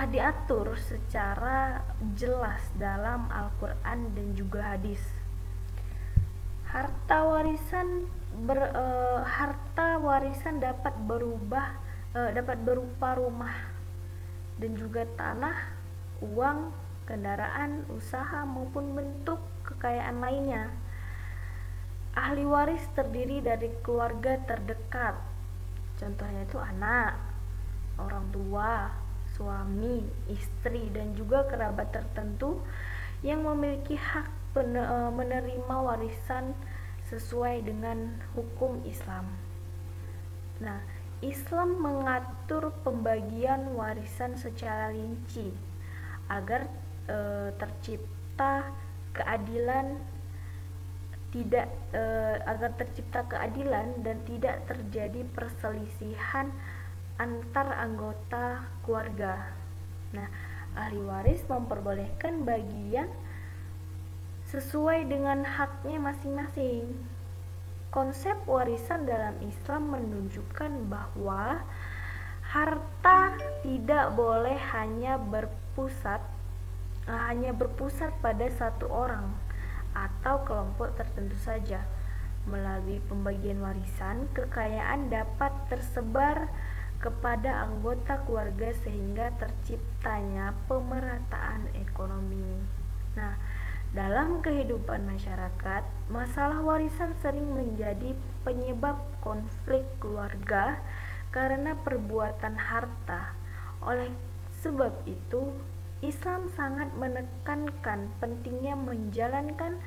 diatur secara jelas dalam Al-Quran dan juga hadis. Harta warisan dapat berupa rumah dan juga tanah, uang, kendaraan, usaha maupun bentuk kekayaan lainnya. Ahli waris terdiri dari keluarga terdekat. Contohnya itu anak, orang tua, suami, istri, dan juga kerabat tertentu yang memiliki hak menerima warisan sesuai dengan hukum Islam. Nah, Islam mengatur pembagian warisan secara rinci agar tercipta keadilan dan tidak terjadi perselisihan antar anggota keluarga. Nah, ahli waris memperbolehkan bagian sesuai dengan haknya masing-masing. Konsep warisan dalam Islam menunjukkan bahwa harta tidak boleh hanya berpusat pada satu orang atau kelompok tertentu saja. Melalui pembagian warisan, kekayaan dapat tersebar kepada anggota keluarga sehingga terciptanya pemerataan ekonomi. Nah, dalam kehidupan masyarakat, masalah warisan sering menjadi penyebab konflik keluarga karena perbuatan harta. Oleh sebab itu, Islam sangat menekankan pentingnya menjalankan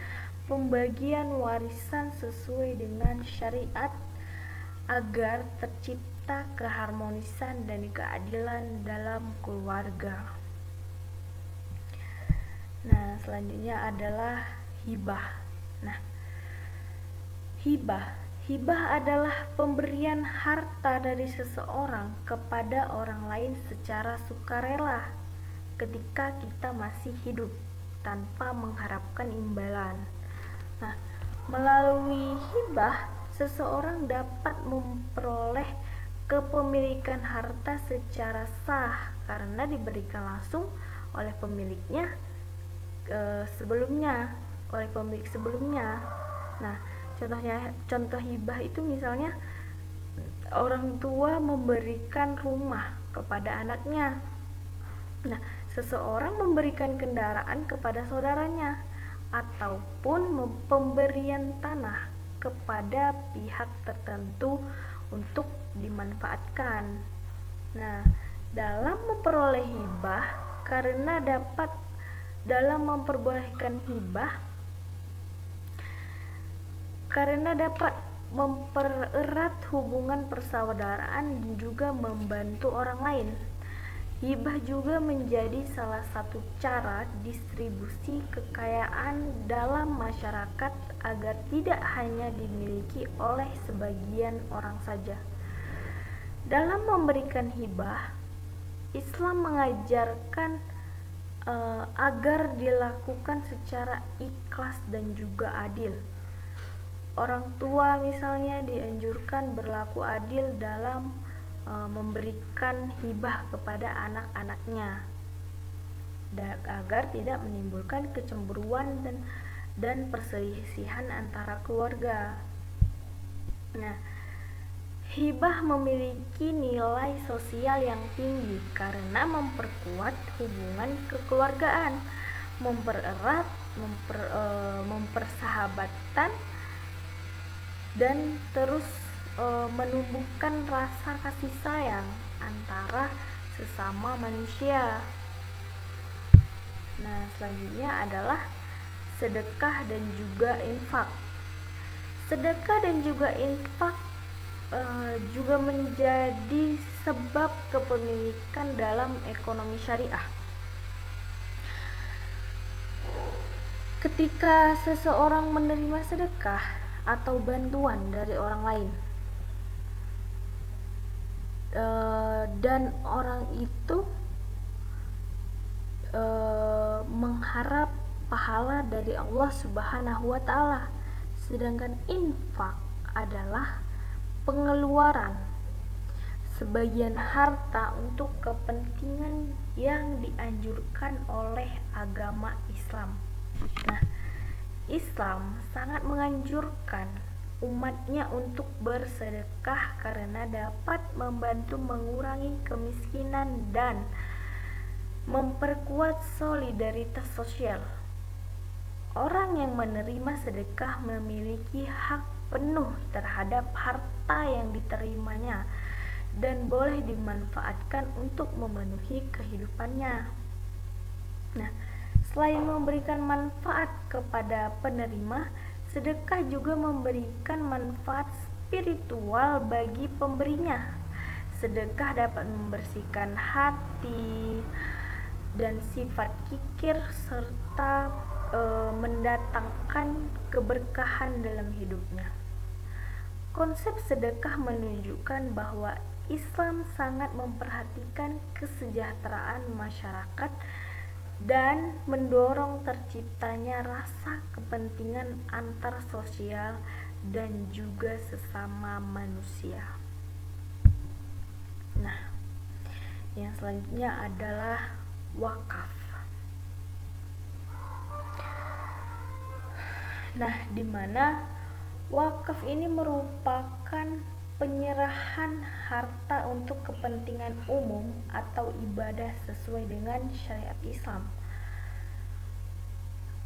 pembagian warisan sesuai dengan syariat agar tercipta keharmonisan dan keadilan dalam keluarga. Nah, selanjutnya adalah hibah. Nah, hibah adalah pemberian harta dari seseorang kepada orang lain secara sukarela ketika kita masih hidup tanpa mengharapkan imbalan. Nah, melalui hibah, seseorang dapat memperoleh kepemilikan harta secara sah karena diberikan langsung oleh pemilik sebelumnya. Nah, contoh hibah itu misalnya orang tua memberikan rumah kepada anaknya. Nah, seseorang memberikan kendaraan kepada saudaranya ataupun pemberian tanah kepada pihak tertentu untuk dimanfaatkan. Nah, dalam memperbolehkan hibah karena dapat mempererat hubungan persaudaraan dan juga membantu orang lain. Hibah juga menjadi salah satu cara distribusi kekayaan dalam masyarakat agar tidak hanya dimiliki oleh sebagian orang saja. Dalam memberikan hibah, Islam mengajarkan agar dilakukan secara ikhlas dan juga adil. Orang tua misalnya dianjurkan berlaku adil dalam memberikan hibah kepada anak-anaknya agar tidak menimbulkan kecemburuan dan perselisihan antara keluarga. Nah, hibah memiliki nilai sosial yang tinggi karena memperkuat hubungan kekeluargaan, mempererat mempersahabatan, dan terus menumbuhkan rasa kasih sayang antara sesama manusia. Nah, selanjutnya adalah sedekah dan juga infak. Sedekah dan juga infak juga menjadi sebab kepemilikan dalam ekonomi syariah. Ketika seseorang menerima sedekah atau bantuan dari orang lain, dan orang itu mengharap pahala dari Allah Subhanahu wa Ta'ala, sedangkan infak adalah pengeluaran sebagian harta untuk kepentingan yang dianjurkan oleh agama Islam. Nah, Islam sangat menganjurkan umatnya untuk bersedekah karena dapat membantu mengurangi kemiskinan dan memperkuat solidaritas sosial. Orang yang menerima sedekah memiliki hak penuh terhadap harta yang diterimanya dan boleh dimanfaatkan untuk memenuhi kehidupannya. Nah, selain memberikan manfaat kepada penerima, sedekah juga memberikan manfaat spiritual bagi pemberinya. Sedekah dapat membersihkan hati dan sifat kikir serta mendatangkan keberkahan dalam hidupnya. Konsep sedekah menunjukkan bahwa Islam sangat memperhatikan kesejahteraan masyarakat dan mendorong terciptanya rasa kepentingan antar sosial dan juga sesama manusia. Nah, yang selanjutnya adalah wakaf. Nah, di mana wakaf ini merupakan penyerahan harta untuk kepentingan umum atau ibadah sesuai dengan syariat Islam.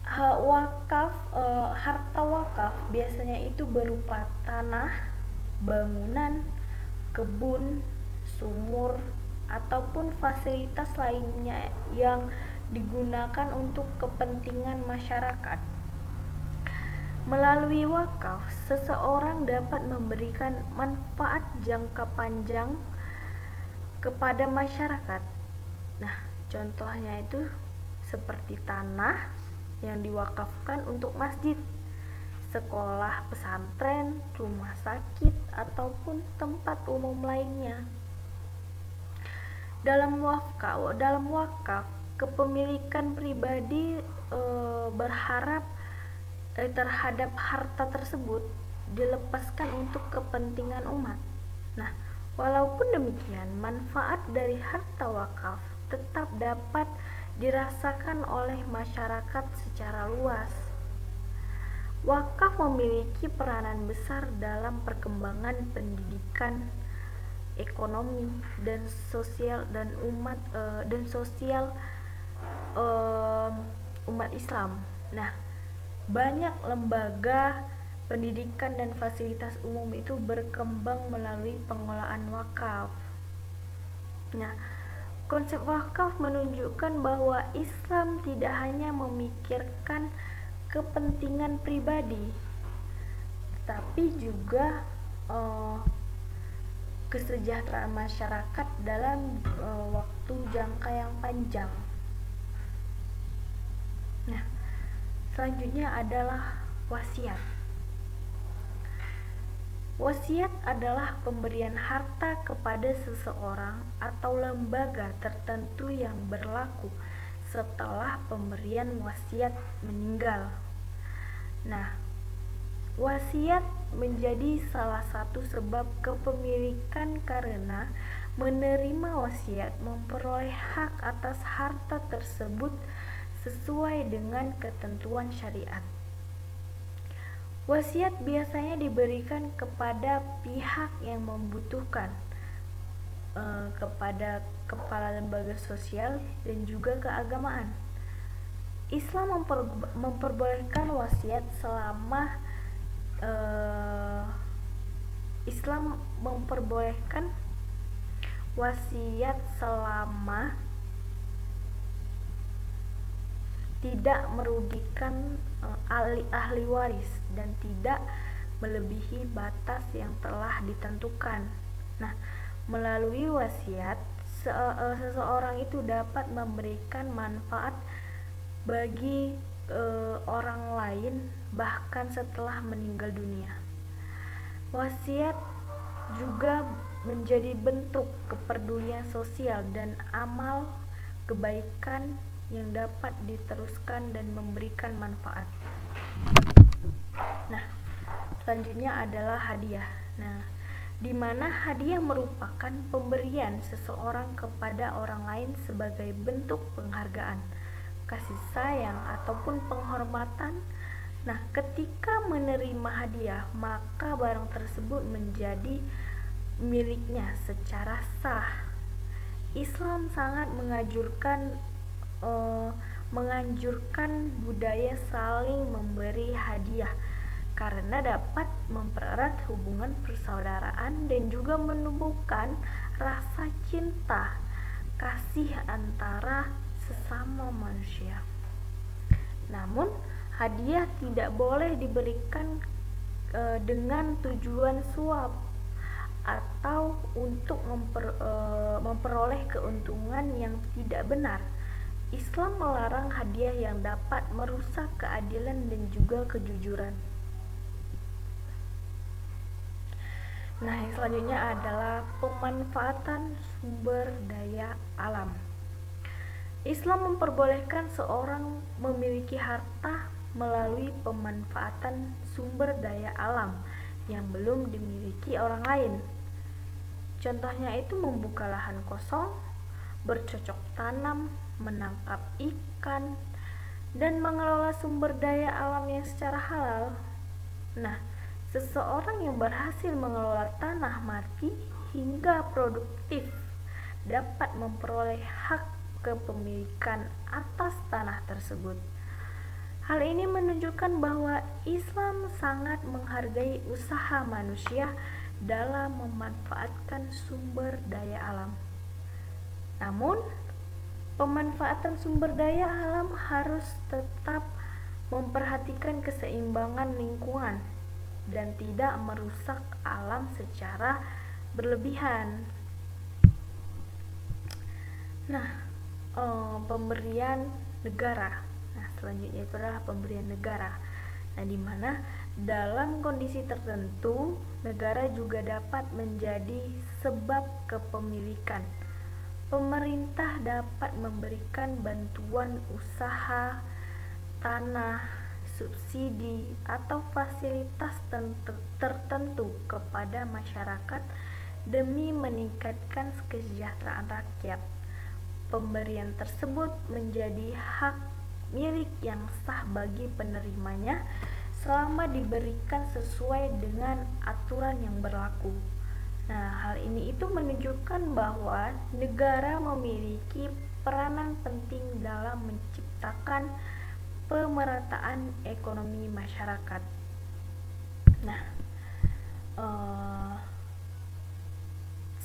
Harta wakaf biasanya itu berupa tanah, bangunan, kebun, sumur, ataupun fasilitas lainnya yang digunakan untuk kepentingan masyarakat. Melalui wakaf, seseorang dapat memberikan manfaat jangka panjang kepada masyarakat. Nah, contohnya itu seperti tanah yang diwakafkan untuk masjid, sekolah, pesantren, rumah sakit, ataupun tempat umum lainnya. Dalam wakaf, kepemilikan pribadi berharap terhadap harta tersebut dilepaskan untuk kepentingan umat. Nah, walaupun demikian, manfaat dari harta wakaf tetap dapat dirasakan oleh masyarakat secara luas. Wakaf memiliki peranan besar dalam perkembangan pendidikan, ekonomi, dan sosial umat Islam. Nah, banyak lembaga pendidikan dan fasilitas umum itu berkembang melalui pengelolaan wakaf. Nah, konsep wakaf menunjukkan bahwa Islam tidak hanya memikirkan kepentingan pribadi, tapi juga kesejahteraan masyarakat dalam waktu jangka yang panjang. Nah, selanjutnya adalah wasiat. Wasiat adalah pemberian harta kepada seseorang atau lembaga tertentu yang berlaku setelah pemberian wasiat meninggal. Nah, wasiat menjadi salah satu sebab kepemilikan karena menerima wasiat memperoleh hak atas harta tersebut sesuai dengan ketentuan syariat. Wasiat biasanya diberikan kepada pihak yang membutuhkan, kepada kepala lembaga sosial dan juga keagamaan. Islam memperbolehkan wasiat selama Islam memperbolehkan wasiat selama tidak merugikan ahli waris dan tidak melebihi batas yang telah ditentukan. Nah, melalui wasiat seseorang itu dapat memberikan manfaat bagi orang lain bahkan setelah meninggal dunia. Wasiat juga menjadi bentuk kepedulian sosial dan amal kebaikan yang dapat diteruskan dan memberikan manfaat. Nah, selanjutnya adalah hadiah. Nah, di mana hadiah merupakan pemberian seseorang kepada orang lain sebagai bentuk penghargaan, kasih sayang ataupun penghormatan. Nah, ketika menerima hadiah, maka barang tersebut menjadi miliknya secara sah. Islam sangat menganjurkan budaya saling memberi hadiah karena dapat mempererat hubungan persaudaraan dan juga menumbuhkan rasa cinta kasih antara sesama manusia. Namun, hadiah tidak boleh diberikan dengan tujuan suap atau untuk memperoleh keuntungan yang tidak benar. Islam melarang hadiah yang dapat merusak keadilan dan juga kejujuran. Nah, yang selanjutnya adalah pemanfaatan sumber daya alam. Islam memperbolehkan seorang memiliki harta melalui pemanfaatan sumber daya alam yang belum dimiliki orang lain. Contohnya itu membuka lahan kosong, bercocok tanam, menangkap ikan, dan mengelola sumber daya alam yang secara halal. Nah, seseorang yang berhasil mengelola tanah mati hingga produktif dapat memperoleh hak kepemilikan atas tanah tersebut. Hal ini menunjukkan bahwa Islam sangat menghargai usaha manusia dalam memanfaatkan sumber daya alam. Namun, pemanfaatan sumber daya alam harus tetap memperhatikan keseimbangan lingkungan dan tidak merusak alam secara berlebihan. Nah, pemberian negara. Nah, selanjutnya itu adalah pemberian negara. Nah, di mana dalam kondisi tertentu negara juga dapat menjadi sebab kepemilikan. Pemerintah dapat memberikan bantuan usaha, tanah, subsidi, atau fasilitas tertentu kepada masyarakat demi meningkatkan kesejahteraan rakyat. Pemberian tersebut menjadi hak milik yang sah bagi penerimanya selama diberikan sesuai dengan aturan yang berlaku. Nah, hal ini itu menunjukkan bahwa negara memiliki peranan penting dalam menciptakan pemerataan ekonomi masyarakat. Nah,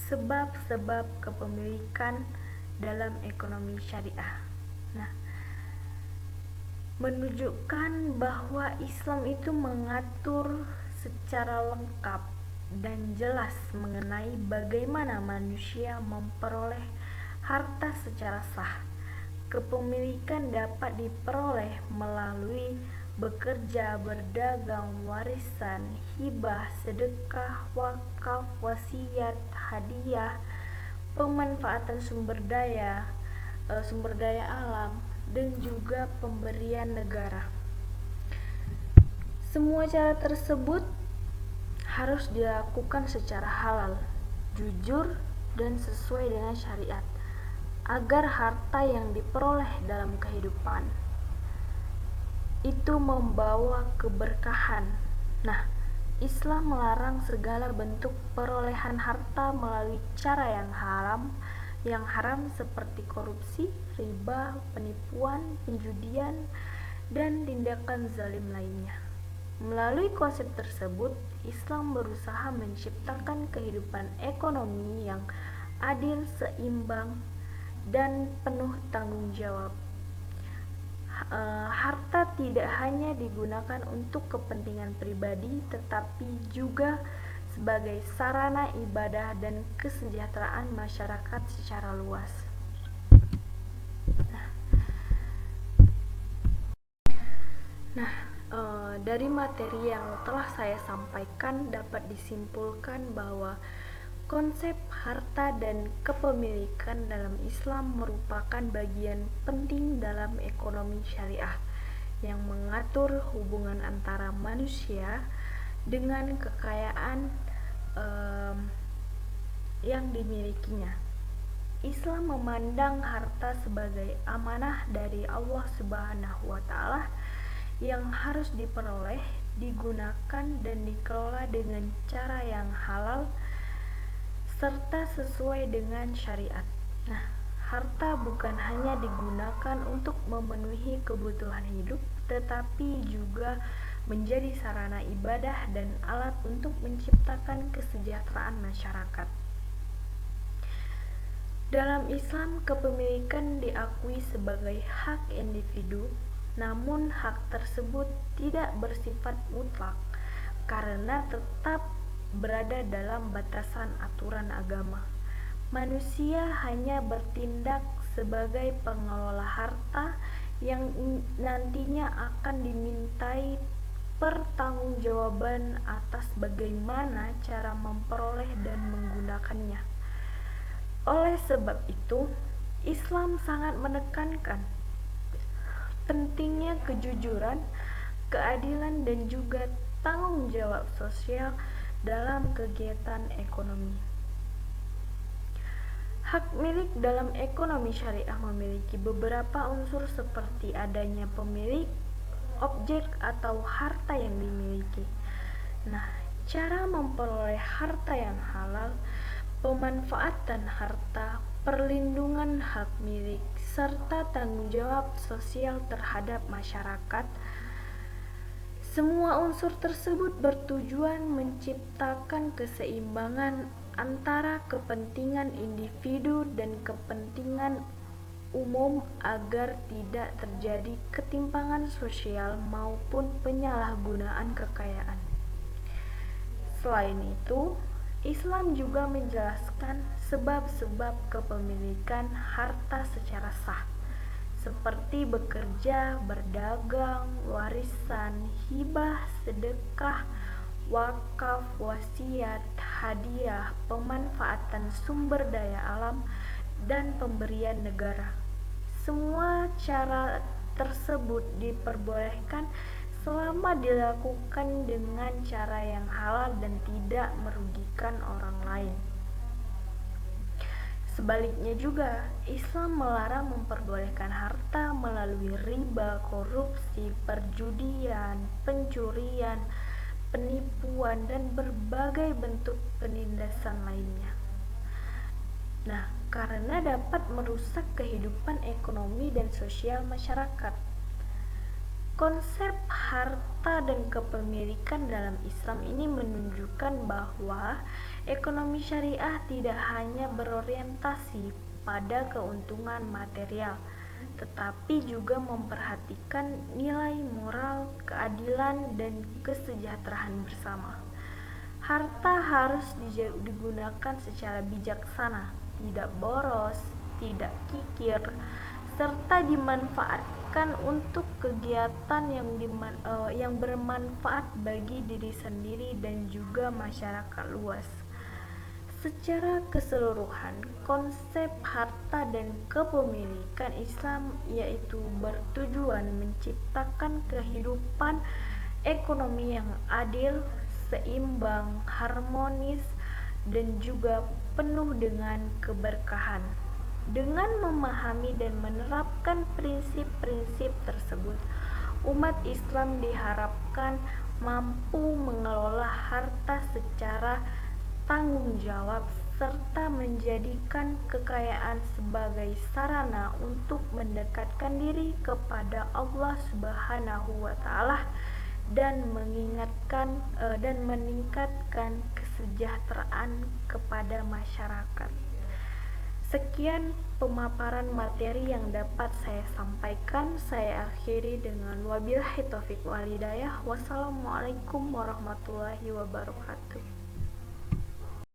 sebab-sebab kepemilikan dalam ekonomi syariah. Nah, menunjukkan bahwa Islam itu mengatur secara lengkap dan jelas mengenai bagaimana manusia memperoleh harta secara sah. Kepemilikan dapat diperoleh melalui bekerja, berdagang, warisan, hibah, sedekah, wakaf, wasiat, hadiah, pemanfaatan sumber daya alam, dan juga pemberian negara. Semua cara tersebut harus dilakukan secara halal, jujur, dan sesuai dengan syariat, agar harta yang diperoleh dalam kehidupan itu membawa keberkahan. Nah, Islam melarang segala bentuk perolehan harta melalui cara yang haram seperti korupsi, riba, penipuan, penjudian, dan tindakan zalim lainnya. Melalui konsep tersebut, Islam berusaha menciptakan kehidupan ekonomi yang adil, seimbang, dan penuh tanggung jawab. Harta tidak hanya digunakan untuk kepentingan pribadi, tetapi juga sebagai sarana ibadah dan kesejahteraan masyarakat secara luas. Dari materi yang telah saya sampaikan dapat disimpulkan bahwa konsep harta dan kepemilikan dalam Islam merupakan bagian penting dalam ekonomi syariah yang mengatur hubungan antara manusia dengan kekayaan yang dimilikinya. Islam memandang harta sebagai amanah dari Allah Subhanahu wa Ta'ala yang harus diperoleh, digunakan, dan dikelola dengan cara yang halal serta sesuai dengan syariat. Nah, harta bukan hanya digunakan untuk memenuhi kebutuhan hidup, tetapi juga menjadi sarana ibadah dan alat untuk menciptakan kesejahteraan masyarakat. Dalam Islam, kepemilikan diakui sebagai hak individu, namun hak tersebut tidak bersifat mutlak karena tetap berada dalam batasan aturan agama. Manusia hanya bertindak sebagai pengelola harta yang nantinya akan dimintai pertanggungjawaban atas bagaimana cara memperoleh dan menggunakannya. Oleh sebab itu, Islam sangat menekankan pentingnya kejujuran, keadilan, dan juga tanggung jawab sosial dalam kegiatan ekonomi. Hak milik dalam ekonomi syariah memiliki beberapa unsur seperti adanya pemilik, objek, atau harta yang dimiliki. Nah, cara memperoleh harta yang halal, pemanfaatan harta, perlindungan hak milik, serta tanggung jawab sosial terhadap masyarakat. Semua unsur tersebut bertujuan menciptakan keseimbangan antara kepentingan individu dan kepentingan umum agar tidak terjadi ketimpangan sosial maupun penyalahgunaan kekayaan. Selain itu, Islam juga menjelaskan sebab-sebab kepemilikan harta secara sah, seperti bekerja, berdagang, warisan, hibah, sedekah, wakaf, wasiat, hadiah, pemanfaatan sumber daya alam, dan pemberian negara. Semua cara tersebut diperbolehkan selama dilakukan dengan cara yang halal dan tidak merugikan orang lain. Sebaliknya juga, Islam melarang memperbolehkan harta melalui riba, korupsi, perjudian, pencurian, penipuan, dan berbagai bentuk penindasan lainnya. Nah, karena dapat merusak kehidupan ekonomi dan sosial masyarakat. Konsep harta dan kepemilikan dalam Islam ini menunjukkan bahwa ekonomi syariah tidak hanya berorientasi pada keuntungan material, tetapi juga memperhatikan nilai moral, keadilan, dan kesejahteraan bersama. Harta harus digunakan secara bijaksana, tidak boros, tidak kikir, serta dimanfaatkan untuk kegiatan yang bermanfaat bagi diri sendiri dan juga masyarakat luas. Secara keseluruhan, konsep harta dan kepemilikan Islam yaitu bertujuan menciptakan kehidupan ekonomi yang adil, seimbang, harmonis, dan juga penuh dengan keberkahan. Dengan memahami dan menerapkan prinsip-prinsip tersebut, umat Islam diharapkan mampu mengelola harta secara tanggung jawab serta menjadikan kekayaan sebagai sarana untuk mendekatkan diri kepada Allah Subhanahu wa taala dan meningkatkan kesejahteraan kepada masyarakat. Sekian pemaparan materi yang dapat saya sampaikan. Saya akhiri dengan wabillahi taufik wal hidayah. Wassalamualaikum warahmatullahi wabarakatuh.